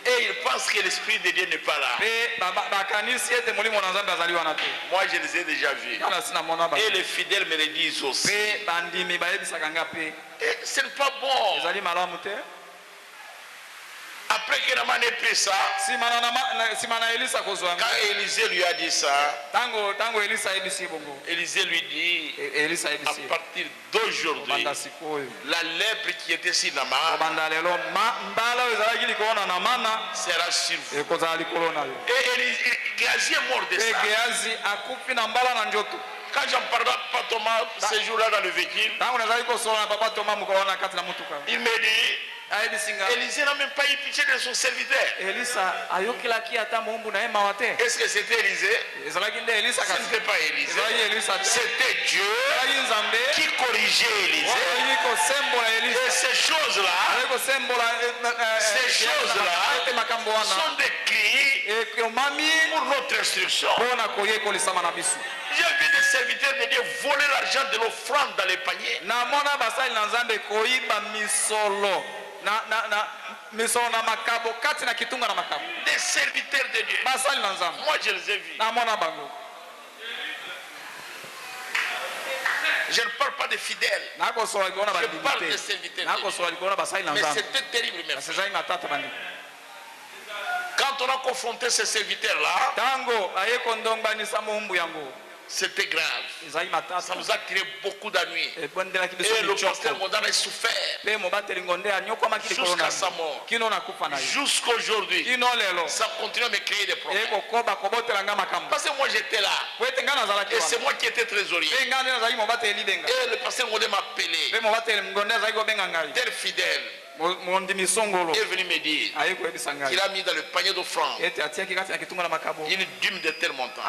Et ils pensent que l'Esprit de Dieu n'est pas là. Moi je les ai déjà vus. Et les fidèles me le disent aussi. Et ce n'est pas bon. Après que Naaman ait pris ça, quand Élisée lui a dit ça, Élisée lui dit, à partir d'aujourd'hui, la lèpre qui était sur Naaman sera sur vous. Et Géasi est mort de ça. Quand j'en parlais à Thomas ce jour-là dans le véhicule, il me dit, Élisée n'a même pas eu pitié de son serviteur. Est-ce que c'était Élisée? Ce n'était pas Élisée. C'était Dieu qui corrigeait Élisée. Et ces choses-là sont des cris pour notre instruction. J'ai vu des serviteurs de Dieu voler l'argent de l'offrande dans les paniers. Des serviteurs de Dieu. Moi je les ai vus. Je ne parle pas des fidèles. Je parle des serviteurs de Dieu. Mais c'était terrible, merci. Quand on a confronté ces serviteurs-là, c'était grave. Ça nous a tiré beaucoup d'ennuis. Et le pasteur Mondana a souffert jusqu'à sa mort. Jusqu'aujourd'hui, ça continue à me créer des problèmes. Parce que moi j'étais là. Et c'est moi qui étais trésorier. Et le pasteur Mondana m'a appelé. Tel fidèle est venu me dire qu'il a mis dans le panier d'offrande une dîme de tel montant.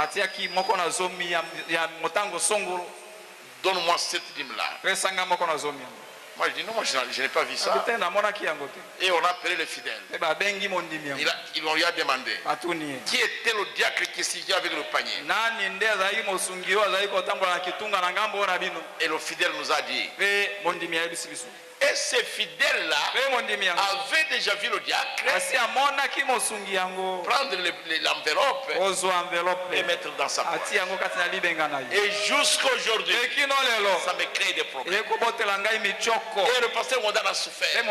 Donne-moi cette dîme-là. Moi je dis non, moi je n'ai pas vu ça. Et on a appelé les fidèles. Ils lui a demandé qui était le diacre qui s'y avec le panier. Et le fidèle nous a dit. Et ces fidèles-là avaient déjà vu le diacre prendre l'enveloppe et mettre dans sa poche. Et jusqu'à aujourd'hui, ça me crée des problèmes. Et le pasteur Gondan a souffert. Et c'est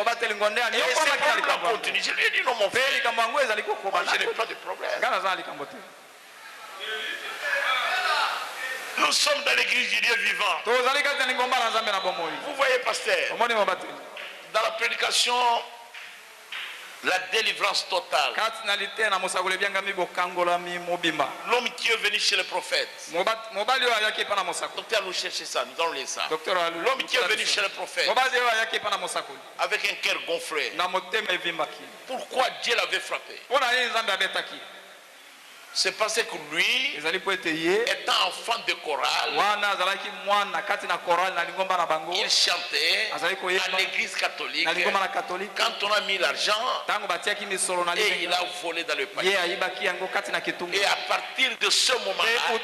pourquoi on continue. Je lui ai dit non mon frère, moi, je n'ai pas de problème. Nous sommes dans l'église du Dieu vivant. Vous voyez, pasteur, dans la prédication, la délivrance totale. L'homme qui est venu chez le prophète. Docteur, nous cherchons ça, nous allons lire ça. L'homme qui est venu chez le prophète avec un cœur gonflé. Pourquoi Dieu l'avait frappé? C'est parce que lui, étant enfant de chorale, il chantait à l'église catholique. Quand on a mis l'argent, et il a volé dans le panier. Et à partir de ce moment-là,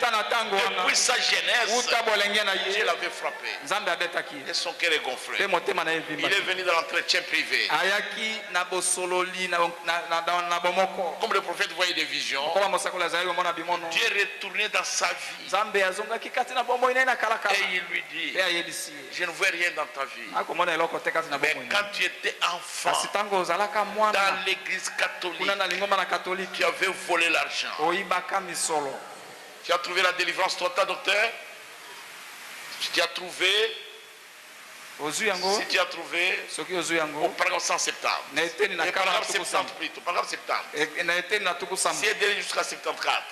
depuis sa jeunesse, Dieu l'avait frappé. Et son cœur est gonflé. Il est venu dans l'entretien privé. Comme le prophète voyait des visions, Dieu est retourné dans sa vie. Et il lui dit, je ne vois rien dans ta vie. Mais quand tu étais enfant, dans l'église catholique, tu avais volé l'argent. Tu as trouvé la délivrance totale, docteur? Tu as trouvé. Si tu as trouvé au paragraphe 170, et paragraphe 70 plutôt, paragraphe 70, si elle est jusqu'à 74.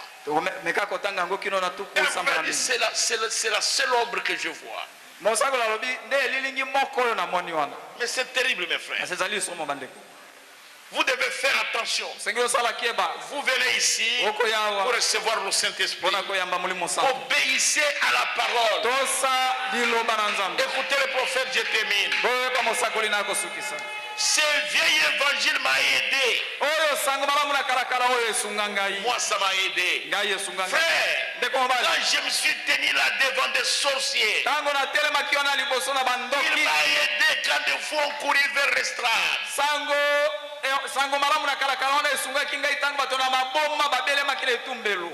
C'est la seule ombre que je vois. Mais c'est terrible, mes frères. Vous devez faire attention. Vous venez ici pour recevoir le Saint-Esprit. Obéissez à la parole. Écoutez le prophète Jétémine. Ce vieil évangile m'a aidé. Moi, ça m'a aidé. Frère, quand je me suis tenu là devant des sorciers, il m'a aidé quand il faut courir vers l'estrade.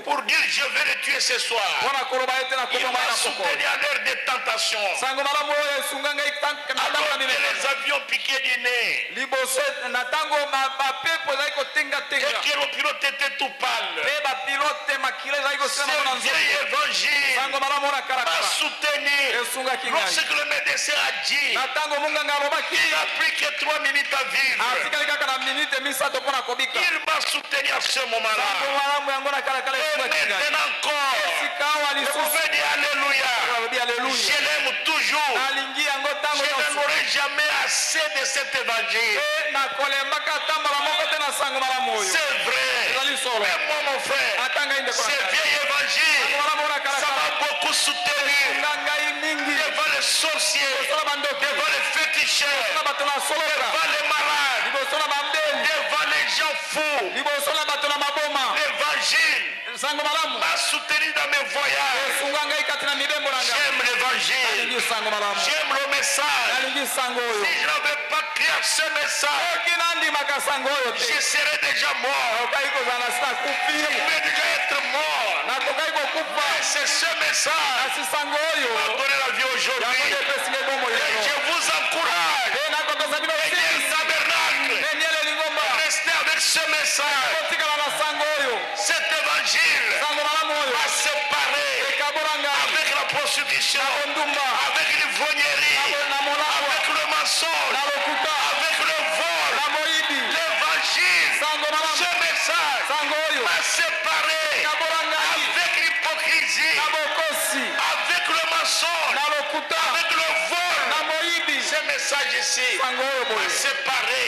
Pour dire je vais le tuer ce soir. Il m'a soutenu à l'heure des tentations. Alors que les avions piquaient du nez. Et que le pilote était tout pâle. Ce vieil évangile m'a soutenu. Lorsque le médecin a dit il n'a plus que 3 minutes à vivre, il m'a soutenu à ce moment-là. Et maintenant encore, vous pouvez dire alléluia. Je l'aime toujours. Je n'aurai jamais assez de cet évangile. C'est vrai. Mais moi, mon frère, ce vieil évangile, ça m'a beaucoup soutenu devant les sorciers, devant les féticheurs, devant les malades, devant les gens fous. L'évangile m'a soutenu dans mes voyages. J'aime l'évangile. J'aime le message. Si je n'avais pas crié ce message, je serais déjà mort. Je pouvais déjà être mort. Mais c'est ce message qui m'a donné la vie aujourd'hui. Et je vous encourage. Restez avec ce message. Cet évangile m'a séparé avec la prostitution, avec l'ivrognerie, avec le mensonge, avec le vol. L'évangile, ce message m'a séparé avec l'hypocrisie, avec le mensonge, avec le vol. Ce message ici à séparer.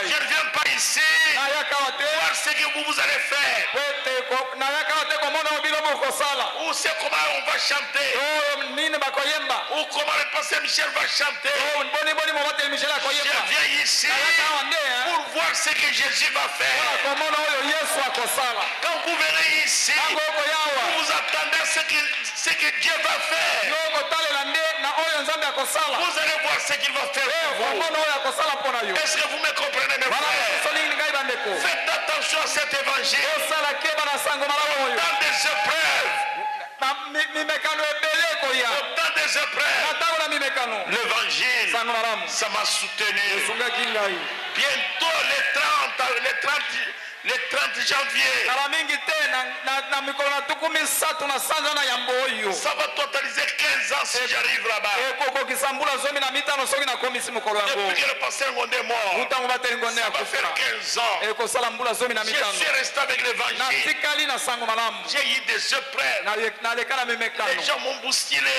Je ne viens pas ici voir ce que vous allez faire. Ou c'est comment on va chanter. Ou comment le pasteur Michel va chanter. Je viens ici pour voir ce que Jésus va faire. Quand vous venez ici, vous vous attendez à ce que Dieu va faire. Vous allez voir ce qu'il va faire pour vous. Est-ce que vous me comprenez, mes frères? Faites attention à cet évangile. Dans des épreuves. Dans des épreuves. L'évangile, ça m'a soutenu. Bientôt le 30 janvier, ça va totaliser 15 ans si j'arrive là-bas. Depuis que le pasteur Ngondé est mort, ça va faire 15 ans. Je suis resté avec l'évangile. J'ai eu des épreuves. Les gens m'ont bousculé.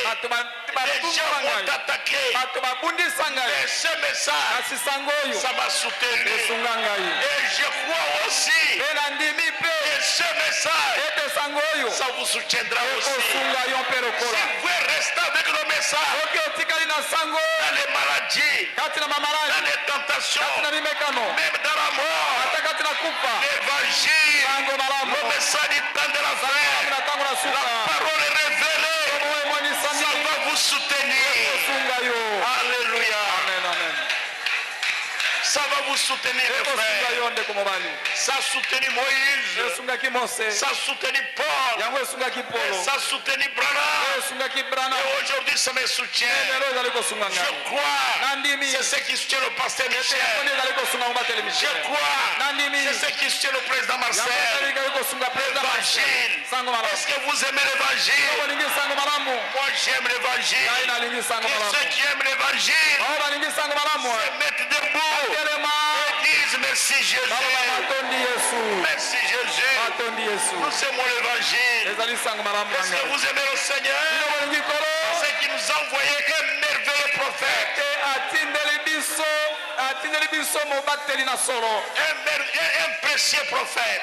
Les gens m'ont attaqué. Et ce message, ça m'a soutenu. Et je crois aussi que ce message, ça vous soutiendra aussi. Si vous restez avec le message, dans les maladies, dans les tentations, même dans la mort, l'évangile, le message du temps de la fin, la parole est révélée, ça va vous soutenir. Alléluia. Ça va vous soutenir, les frères. Ça a soutenu Moïse. Ça a soutenu Paul. Ça a soutenu Branham. Et aujourd'hui, ça me soutient. Je crois. C'est ce qui soutient le pasteur Michel. Je crois. C'est ce qui soutient le président Marcel. L'évangile. Est-ce que vous aimez l'évangile? Moi, j'aime l'évangile. Et ceux qui aiment l'évangile se mettent debout. Disent merci Jésus. Merci Jésus. Nous aimons l'évangile. Est-ce que vous aimez le Seigneur? C'est qui nous a envoyé un merveilleux prophète. Un précieux prophète.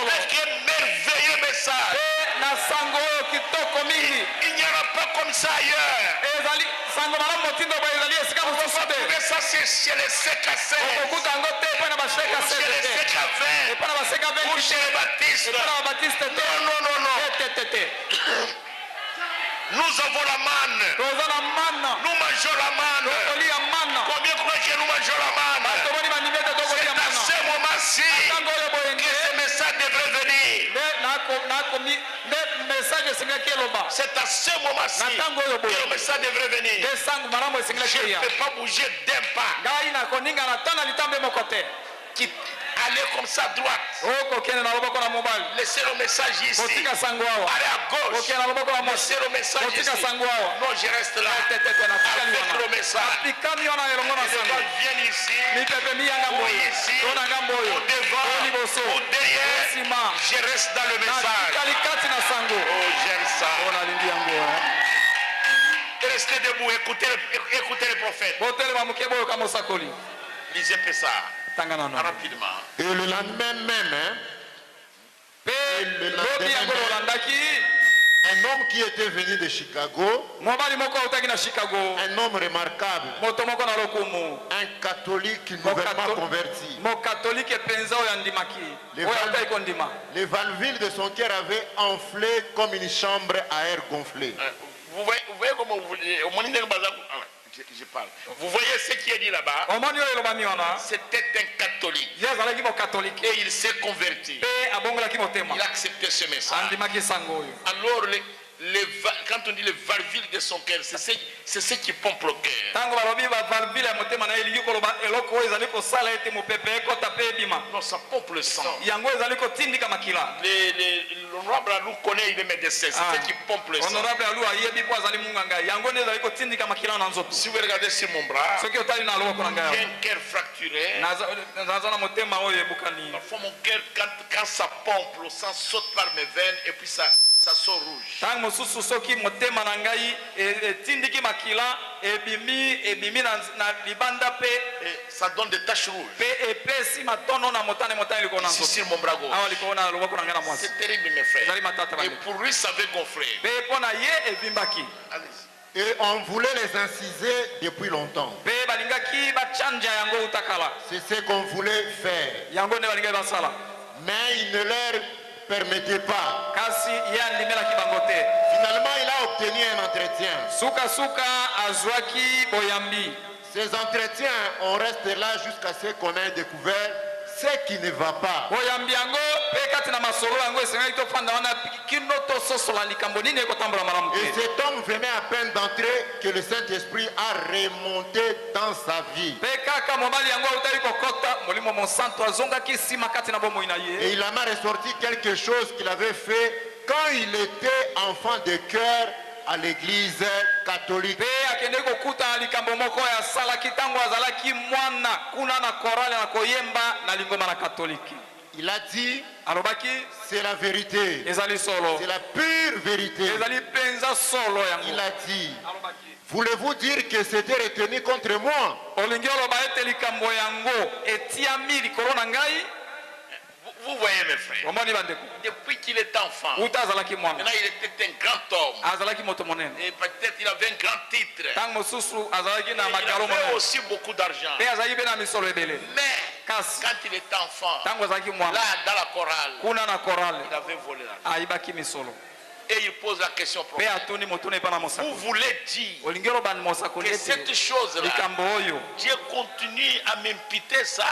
Avec un merveilleux message. Il n'y en a pas comme ça ailleurs. Ça c'est chez les CKC, chez les CKV, ou chez les baptistes. Non. Nous avons la manne. Nous mangeons la manne. Combien croient que nous mangeons la manne? C'est à ce moment-ci que ce message devrait venir. C'est à ce moment-ci que le message devrait venir. Je ne peux pas bouger d'un pas. Allez comme ça à droite. Laissez le message ici. Allez à gauche. Laissez le message ici. Non, je reste là. Avec le message. Les gens viennent ici. Ou ici. Ou devant. Ou derrière. Je reste dans le message. Oh, j'aime ça. Restez debout. Écoutez les prophètes. Lisez un peu ça. Rapidement. Et le lendemain même, un homme qui était venu de Chicago, un homme remarquable, un catholique nouvellement converti. Les valvules de son cœur avaient enflé comme une chambre à air gonflé. Vous voyez comment vous voulez. Je parle. Vous voyez ce qui est dit là-bas? C'était un catholique. Et il s'est converti. Il a accepté ce message. Alors, quand on dit les valvules de son cœur, c'est ce qui pompe le cœur. Non, ça pompe le sang. L'honorable Alou connaît, il est médecin. C'est ce qui pompe le sang. Si vous regardez sur mon bras, il y a un cœur fracturé. Parfois mon cœur, quand ça pompe, le sang saute par mes veines et puis ça ça sort rouge. Tang mosusu soki motema na ngai etindiki makila ebimi na libanda pe ça donne des taches rouges. Pe epesi matono na motane liko na sur mon bras gauche. Awa liko na loboko na ngana mwasi. C'est terrible mes frères. Et pour lui ça veut gonfler. Pe pona ye evimbaki. Et on voulait les inciser depuis longtemps. C'est ce qu'on voulait faire. Mais il ne leur permettait pas. Finalement, il a obtenu un entretien. Ces entretiens, on reste là jusqu'à ce qu'on ait découvert ce qui ne va pas. Et cet homme venait à peine d'entrer que le Saint-Esprit a remonté dans sa vie. Et il en a ressorti quelque chose qu'il avait fait quand il était enfant de cœur à l'église catholique. Il a dit, c'est la vérité, c'est la pure vérité. Il a dit, voulez-vous dire que c'était retenu contre moi? Vous voyez mes frères, depuis qu'il est enfant, maintenant il était un grand homme. Et peut-être il avait un grand titre. Il avait aussi beaucoup d'argent. Mais quand il était enfant, là dans la chorale, il avait volé l'argent. Et il pose la question profonde. Vous voulez dire que cette chose-là, Dieu continue à m'imputer ça?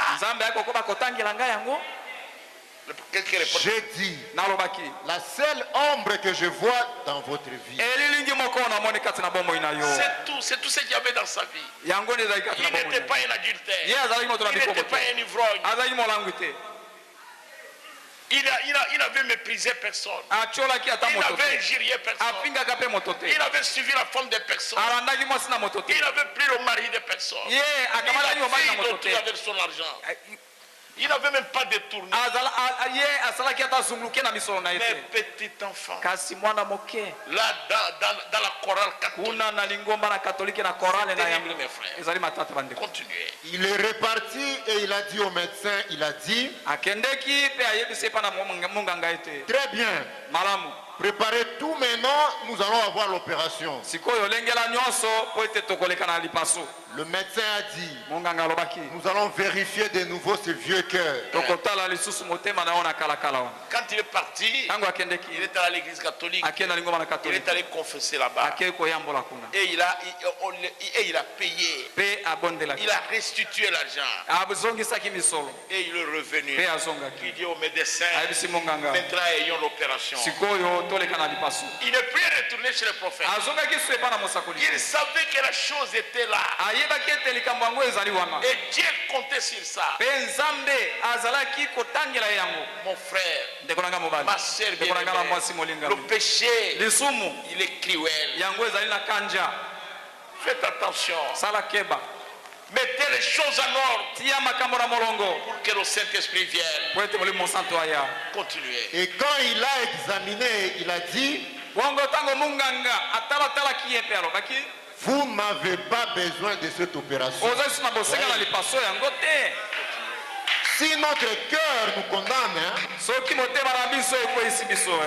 J'ai dit, la seule ombre que je vois dans votre vie, c'est tout ce qu'il y avait dans sa vie. Il n'était pas un adultère, il n'était pas un ivrogne, il n'avait méprisé personne, il n'avait injurié personne, il avait suivi la femme de personne, il n'avait pris le mari de personne, il avait d'autres avec son argent. Il n'avait même pas détourné. Mais petit enfant, là dans la chorale catholique, continuez. Il est reparti et il a dit au médecin, il a dit, très bien, préparez tout maintenant, nous allons avoir l'opération. Le médecin a dit, nous allons vérifier de nouveau ce vieux cœur. Quand il est parti, il est allé à l'église catholique, il est allé confesser là-bas. Et il a payé, il a restitué l'argent. Et il est revenu. Il dit au médecin, maintenant ayons l'opération. Il ne peut retourner chez le prophète. Il savait que la chose était là. Et Dieu comptait sur ça. Mon frère, ma soeur bien-aimée, le péché, il est cruel. Faites attention. Mettez les choses en ordre pour que le Saint-Esprit vienne. Continuez. Et quand il a examiné, il a dit, vous n'avez pas besoin de cette opération. Si notre cœur nous condamne,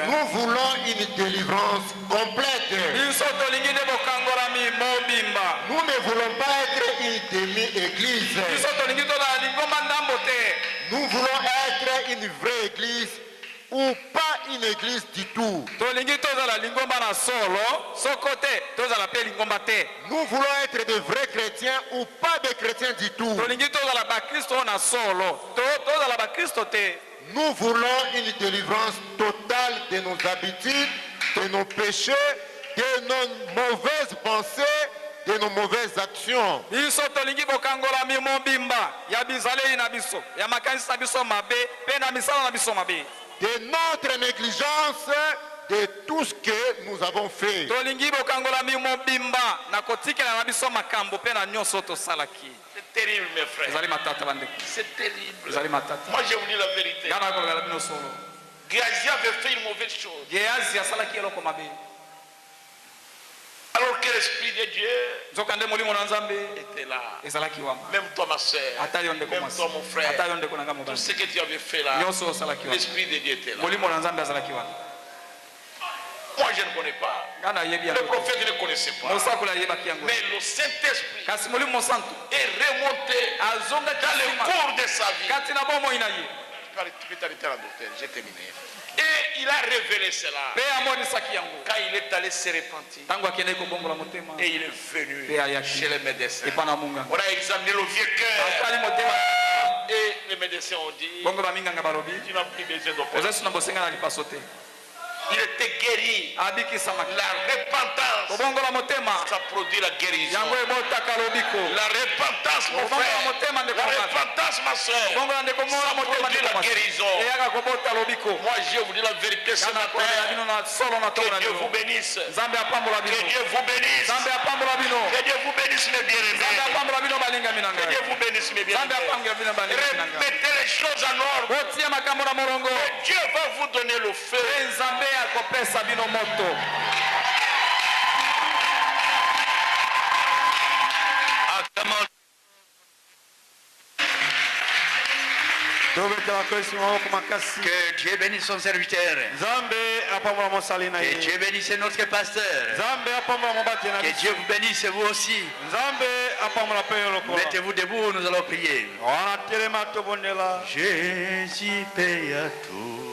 nous voulons une délivrance complète. Nous ne voulons pas être une demi-église. Nous voulons être une vraie église ou pas une église du tout. Nous voulons être de vrais chrétiens ou pas de chrétiens du tout. Nous voulons une délivrance totale de nos habitudes, de nos péchés, de nos mauvaises pensées, de nos mauvaises actions. De notre négligence, de tout ce que nous avons fait. C'est terrible mes frères. C'est terrible. Moi je vous dis la vérité. Géasi avait fait une mauvaise chose. Alors que l'Esprit de Dieu était là. Même toi, ma soeur, même toi, mon frère, tout ce que tu avais fait là, l'Esprit de Dieu était là. Moi, je ne connais pas. Le prophète ne connaissait pas. Mais le Saint-Esprit est remonté dans le cours de sa vie. Tu peux t'arrêter là, docteur, j'ai terminé. Et il a révélé cela. Quand il est allé se repentir. Et il est venu chez les médecins. On a examiné le vieux cœur. Et les médecins ont dit, tu n'as plus besoin d'opération. Il était guéri. La repentance, ça produit la guérison. La repentance, mon frère. La repentance, ma soeur, ça produit la guérison. Moi, je vous dis la vérité ce matin. Que Dieu vous bénisse. Que Dieu vous bénisse. Que Dieu vous bénisse, mes bien-aimés. Que Dieu vous bénisse, mes bien-aimés. Remettez les choses en ordre. Que Dieu va vous donner le feu. Que Dieu bénisse son serviteur. Que Dieu bénisse notre pasteur. Que Dieu vous bénisse vous aussi. Mettez-vous debout, nous allons prier. Jésus paye à tout.